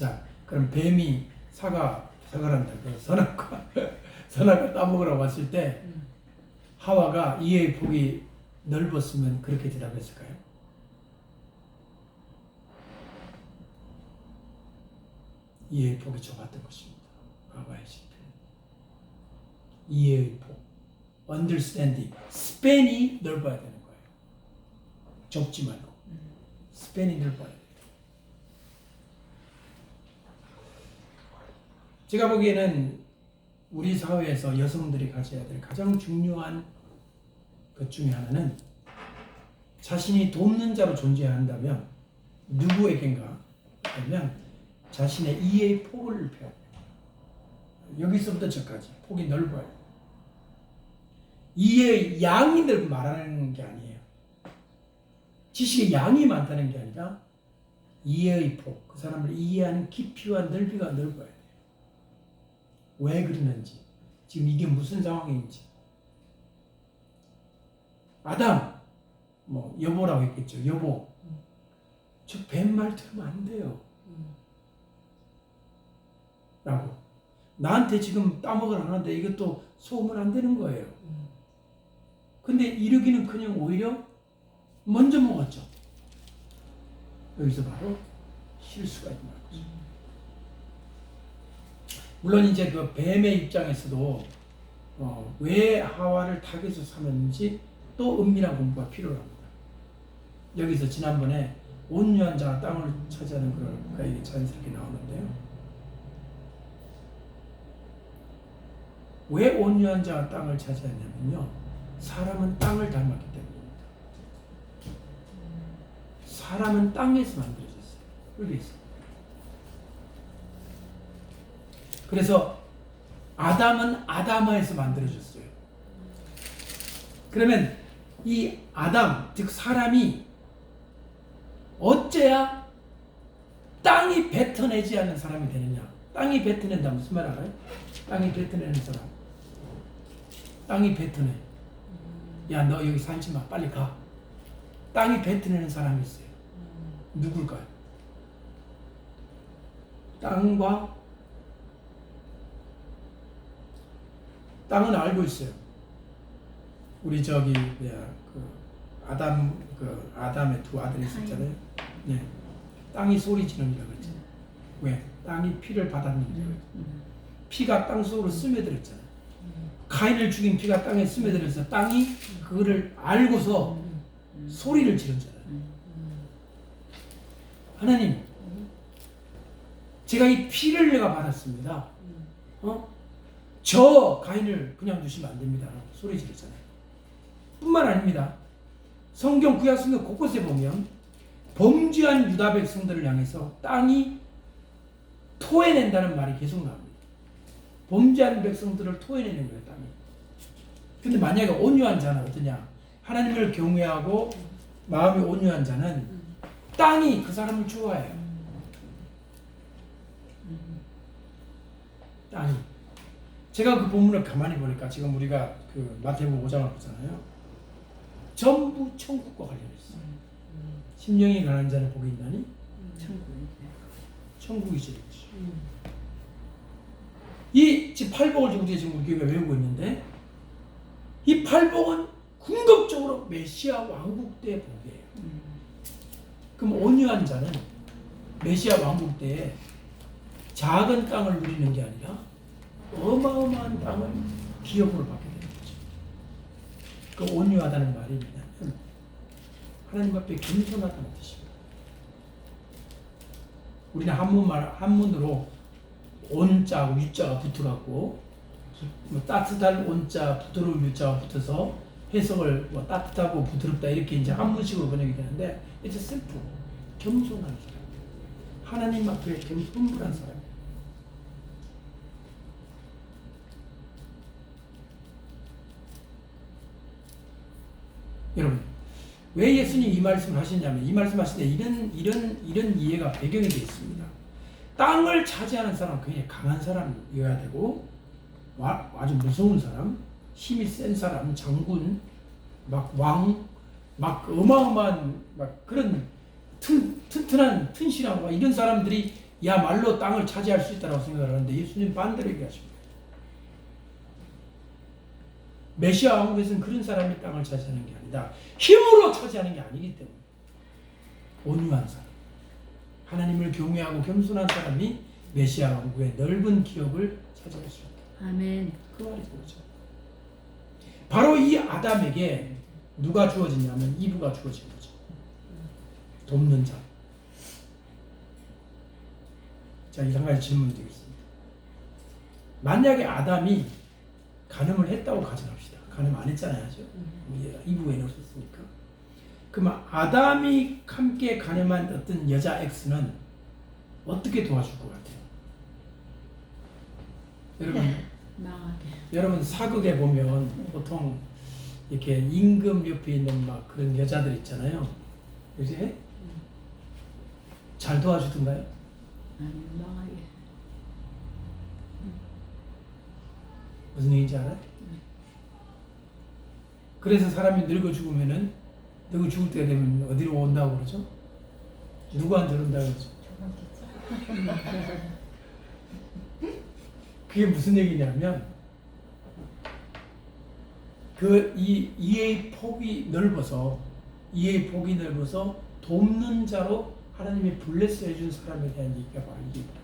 Speaker 1: 자, 그럼 뱀이 사과란다. 그 선악과 따먹으러 왔을 때 하와가 이해의 폭이 넓었으면 그렇게 대답했을까요? 이해의 폭이 좁았던 것입니다. 하와의 실패. 이해의 폭, understanding, 스팬이 넓어야 되는 거예요. 좁지 말고 스팬이 넓어야 돼요. 제가 보기에는 우리 사회에서 여성들이 가져야 될 가장 중요한 것 중에 하나는 자신이 돕는 자로 존재해야 한다면 누구에겐가 그러면 자신의 이해의 폭을 넓혀야 돼요. 여기서부터 저까지 폭이 넓어야 돼요. 이해의 양이 넓고 말하는 게 아니에요. 지식의 양이 많다는 게 아니라 이해의 폭, 그 사람을 이해하는 깊이와 넓이가 넓어야 돼요. 왜 그러는지, 지금 이게 무슨 상황인지. 아담, 여보라고 했겠죠. 여보, 저 뱀 말 들으면 안 돼요. 라고. 나한테 지금 따먹으라 하는데 이것도 소음은 안 되는 거예요. 근데 이러기는 그냥 오히려 먼저 먹었죠. 여기서 바로 실수가 있는 거죠. 물론 이제 그 뱀의 입장에서도 왜 하와를 타겟으로 삼았는지 또 은밀한 공부가 필요합니다. 여기서 지난번에 온유한 자가 땅을 차지하는 그가 이게 자연스럽게 나오는데요. 왜 온유한 자가 땅을 차지하냐면요. 사람은 땅을 닮았기 때문입니다. 사람은 땅에서 만들어졌어요. 여기서. 그래서 아담은 아다마에서 만들어졌어요. 그러면 이 아담, 즉 사람이 어째야 땅이 뱉어내지 않는 사람이 되느냐? 땅이 뱉어낸다 무슨 말 알아요? 땅이 뱉어내는 사람. 땅이 뱉어내. 야, 너 여기 살지 마. 빨리 가. 땅이 뱉어내는 사람이 있어요. 누굴까요? 땅은 알고 있어요. 우리 아담의 두 아들이 있었잖아요. 네. 땅이 소리 지르니까 그랬죠. 왜? 땅이 피를 받았느니까. 피가 땅 속으로 스며들었잖아요. 가인을 죽인 피가 땅에 스며들어서 땅이 그거를 알고서 소리를 지르잖아요. 하나님, 제가 이 피를 내가 받았습니다. 저 가인을 그냥 두시면 안 됩니다. 소리 지르잖아요. 뿐만 아닙니다. 성경 구약 성경 곳곳에 보면 범죄한 유다 백성들을 향해서 땅이 토해낸다는 말이 계속 나옵니다. 범죄한 백성들을 토해내는 거예요, 땅이. 근데 만약에 온유한 자는 어떠냐? 하나님을 경외하고 마음이 온유한 자는 땅이 그 사람을 좋아해요. 땅이. 제가 그 본문을 가만히 보니까 지금 우리가 그 마태복음 5장을 보잖아요. 전부 천국과 관련했어요. 심령이 가난한 자는 복이 있나니? 천국이지. 이 지금 팔복을 우리가 지금 우리가 외우고 있는데 이 팔복은 궁극적으로 메시아 왕국 때 복이에요. 그럼 온유한 자는 메시아 왕국 때에 작은 땅을 누리는 게 아니라 어마어마한 땅을 기업으로 받게 되는 거죠. 그 온유하다는 말이 뭐냐면 하나님 앞에 겸손하다는 뜻입니다. 우리는 한문으로 온자하고 유자가 붙어갖고 따뜻한 온자, 부드러운 유자가 붙어서 해석을 따뜻하고 부드럽다 이렇게 이제 한문식으로 번역이 되는데 이제 슬프, 겸손한 사람, 하나님 앞에 humble 사람. 여러분, 왜 예수님이 이 말씀을 하시냐면 이 말씀 하실 때 이런 이해가 배경이 되어 있습니다. 땅을 차지하는 사람은 굉장히 강한 사람이어야 되고 아주 무서운 사람, 힘이 센 사람, 장군, 왕, 어마어마한 그런 튼튼한 튼실하고 이런 사람들이 야말로 땅을 차지할 수 있다고 생각하는데 예수님 반대로 얘기하십니다. 메시아 왕국에서는 그런 사람이 땅을 차지하는 게 아니다. 힘으로 차지하는 게 아니기 때문에 온유한 사람, 하나님을 경외하고 겸손한 사람이 메시아 왕국의 넓은 기업을 차지할 수 있다.
Speaker 2: 아멘.
Speaker 1: 그 말이 그렇죠. 바로 이 아담에게 누가 주어지냐면 이브가 주어진 거죠. 돕는 자. 자, 한 가지 질문 드리겠습니다. 만약에 아담이 간음을 했다고 가정합시다. 간음 안 했잖아요. 이브에 넣었으니까. 그러면 아담이 함께 간음한 어떤 여자 X는 어떻게 도와줄 것 같아요? 여러분,
Speaker 2: 망하게.
Speaker 1: 여러분 사극에 보면 보통 이렇게 임금 옆에 있는 막 그런 여자들 있잖아요. 그지? 잘 도와주던가요?
Speaker 2: 아니, 망하게.
Speaker 1: 무슨 얘기인지 알아요? 그래서 사람이 늙어 죽으면은 늙어 죽을 때가 되면 어디로 온다고 그러죠? 누구한테 온다고 그러죠? 그게 무슨 얘기냐면 그 이해의 폭이 넓어서 돕는 자로 하나님이 블레스 해준 사람에 대한 얘기가 바로 이게입니다.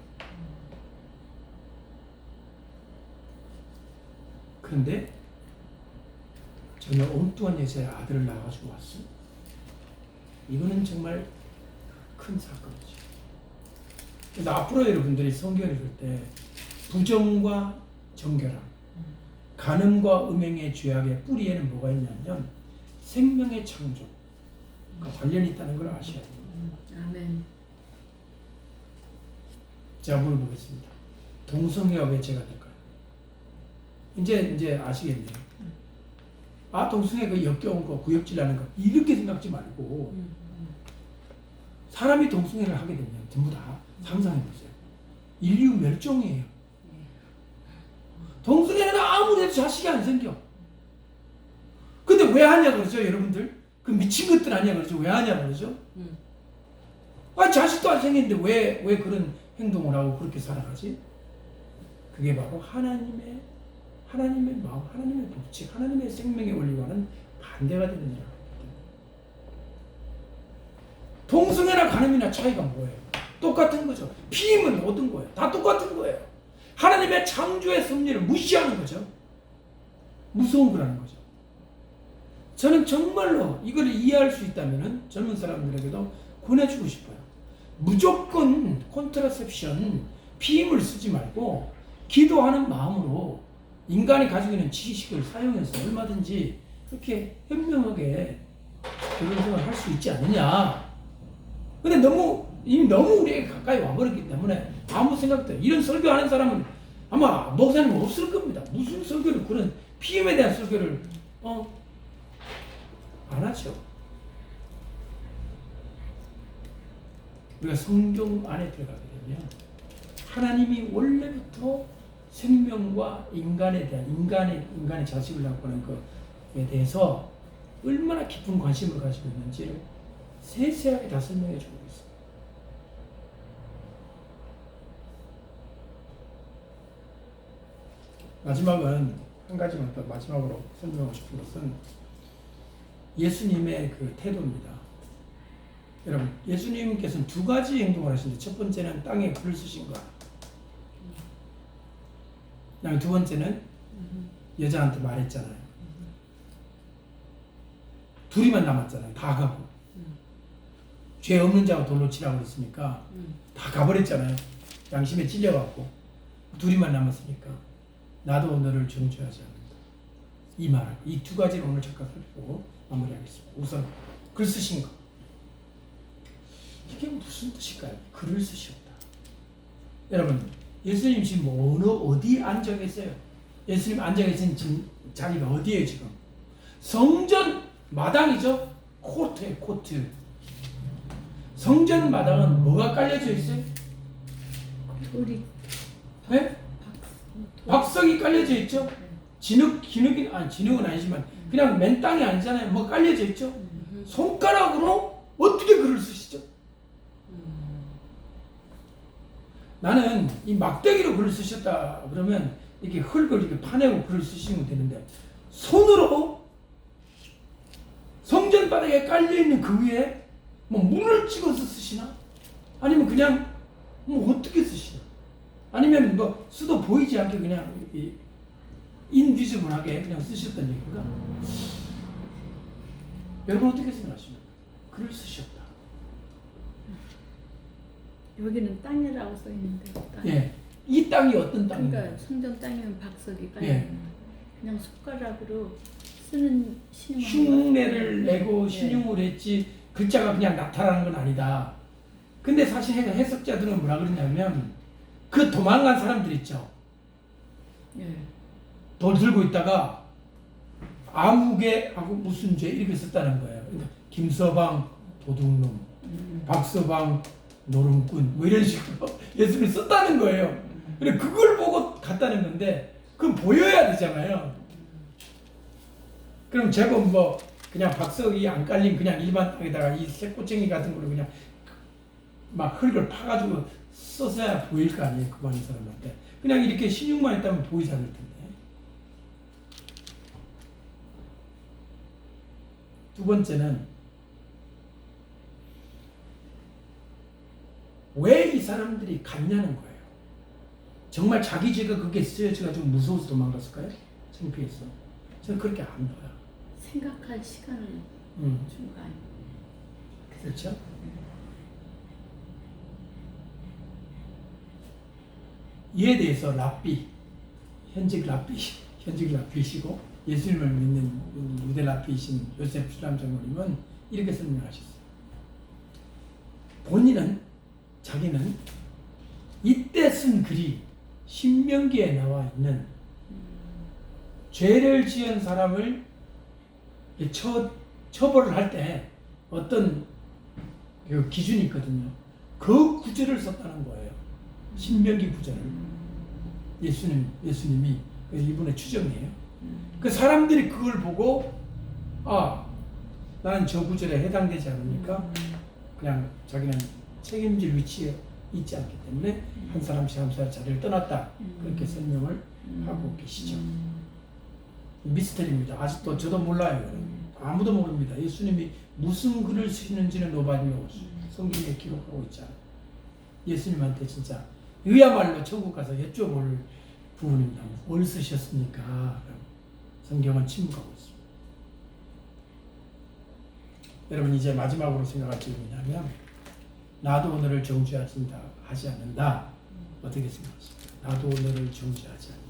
Speaker 1: 그런데 전혀 엉뚱한 여자의 아들을 낳아가지고 왔어. 이거는 정말 큰 사건이죠. 그래서 앞으로 여러분들이 성경을 읽을 때 부정과 정결함, 간음과 음행의 죄악의 뿌리에는 뭐가 있냐면 생명의 창조가 관련이 있다는 걸 아셔야 돼요.
Speaker 2: 아멘.
Speaker 1: 자, 물어보겠습니다. 동성애가 왜 죄가 될까요? 이제 아시겠네요. 아, 동성애 그 역겨운 거, 구역질하는 거 이렇게 생각지 말고 사람이 동성애를 하게 되면 전부 다 상상해 보세요. 인류 멸종이에요. 동성애는 아무리 해도 자식이 안 생겨. 근데 왜 하냐 그러죠, 여러분들? 그 미친 것들 아니야 그러죠? 왜 하냐 그러죠? 아, 자식도 안 생겼는데 왜 그런 행동을 하고 그렇게 살아가지? 그게 바로 하나님의 마음, 하나님의 법칙, 하나님의 생명의 원리와는 반대가 되는 일이라고 합니다. 동성애나 간음이나 차이가 뭐예요? 똑같은 거죠. 피임은 얻은 거예요. 다 똑같은 거예요. 하나님의 창조의 섭리를 무시하는 거죠. 무서운 거라는 거죠. 저는 정말로 이걸 이해할 수 있다면 젊은 사람들에게도 권해주고 싶어요. 무조건 콘트라셉션, 피임을 쓰지 말고 기도하는 마음으로 인간이 가지고 있는 지식을 사용해서 얼마든지 그렇게 현명하게 결혼 생활을 할 수 있지 않느냐. 근데 이미 너무 우리에게 가까이 와버렸기 때문에 아무 생각도 이런 설교하는 사람은 아마 목사님 없을 겁니다. 무슨 설교를 그런 피임에 대한 설교를 안 하죠. 우리가 성경 안에 들어가게 되면 하나님이 원래부터 생명과 인간에 대한 인간의 자식을 갖고 하는 것에 대해서 얼마나 깊은 관심을 가지고 있는지를 세세하게 다 설명해 주고 있습니다. 마지막은 한 가지만 더 마지막으로 설명하고 싶은 것은 예수님의 그 태도입니다. 여러분, 예수님께서는 두 가지 행동을 하시는데 첫 번째는 땅에 불을 쓰신 것, 그다음에 두 번째는 여자한테 말했잖아요. 둘이만 남았잖아요. 다 가고 죄 없는 자가 돌로 치라고 그랬으니까 다 가버렸잖아요. 양심에 찔려갖고 둘이만 남았으니까 나도 너를 정죄하지 않는다. 이 말하고 이 두 가지를 오늘 잠깐 살펴보고 마무리하겠습니다. 우선 글 쓰신 것. 이게 무슨 뜻일까요? 글을 쓰셨다. 여러분, 예수님 지금 어디 앉아 계세요? 예수님 앉아 계신 자리가 어디예요 지금? 성전 마당이죠? 코트예요, 코트. 성전 마당은 뭐가 깔려져 있어요?
Speaker 2: 돌이.
Speaker 1: 네? 박석이 깔려져 있죠? 진흙은 아니지만 그냥 맨 땅이 아니잖아요. 뭐 깔려져 있죠? 손가락으로 어떻게 글을 쓰시죠? 나는 이 막대기로 글을 쓰셨다 그러면 이렇게 흙을 이렇게 파내고 글을 쓰시면 되는데 손으로 성전 바닥에 깔려 있는 그 위에 뭐 문을 찍어서 쓰시나? 아니면 그냥 뭐 어떻게 쓰시나? 아니면 뭐 수도 보이지 않게 그냥 인비지블하게 그냥 쓰셨던 얘기가 여러분 어떻게 생각하십니까? 글을 쓰셨다.
Speaker 2: 여기는 땅이라고 써 있는데 땅.
Speaker 1: 예, 이 땅이 어떤 땅인가요?
Speaker 2: 그러니까 성전 땅이면 박석이 깔려
Speaker 1: 예.
Speaker 2: 있는 그냥 손가락으로 쓰는
Speaker 1: 흉내를 내고
Speaker 2: 예.
Speaker 1: 신용을 했지 글자가 그냥 나타나는 건 아니다. 근데 사실 해석자들은 뭐라 그러냐면 그 도망간 사람들 있죠.
Speaker 2: 예.
Speaker 1: 돌 들고 있다가 아무개 하고 무슨 죄 이렇게 썼다는 거예요. 그러니까 김서방 도둑놈, 박서방 노름꾼 뭐 이런 식으로 예수를 썼다는 거예요. 그래 그걸 보고 갔다는 건데 그건 보여야 되잖아요. 그럼 제법 뭐 그냥 박석이 안 깔린 그냥 일반 땅에다가 이 새꼬챙이 같은 걸로 그냥 막 흙을 파가지고 써서야 보일 거 아니에요. 그 많은 사람한테. 그냥 이렇게 신용만 했다면 보이지 않을 텐데. 두 번째는 왜 이 사람들이 갔냐는 거예요. 정말 자기 죄가 그게 쓰여져가지고 무서워서 도망갔을까요? 창피해서. 저는 그렇게 안 봐요.
Speaker 2: 생각할 시간을 준 거 아니에요.
Speaker 1: 그렇죠? 이에 대해서 랍비, 현직 랍비시고 예수님을 믿는 유대 랍비이신 요셉 수람 장로님은 이렇게 설명하셨어요. 자기는 이때 쓴 글이 신명기에 나와 있는 죄를 지은 사람을 처벌을 할 때 어떤 그 기준이 있거든요. 그 구절을 썼다는 거예요. 신명기 구절을. 예수님이 이분의 추정이에요. 그 사람들이 그걸 보고 나는 저 구절에 해당되지 않으니까 그냥 자기는 책임질 위치에 있지 않기 때문에 한 사람씩 자리를 떠났다. 그렇게 설명을 하고 계시죠. 미스터리입니다. 아직도 저도 몰라요. 아무도 모릅니다. 예수님이 무슨 글을 쓰시는지는 nobody knows. 성경에 기록하고 있잖아요. 예수님한테 진짜 이야말로 천국 가서 여쭤볼 부분입니다. 뭘 쓰셨습니까? 성경은 침묵하고 있습니다. 여러분 이제 마지막으로 생각할 점이 뭐냐면 나도 오늘을 정죄하지 않는다. 어떻게 생각하십니까? 나도 오늘을 정죄하지 않는다.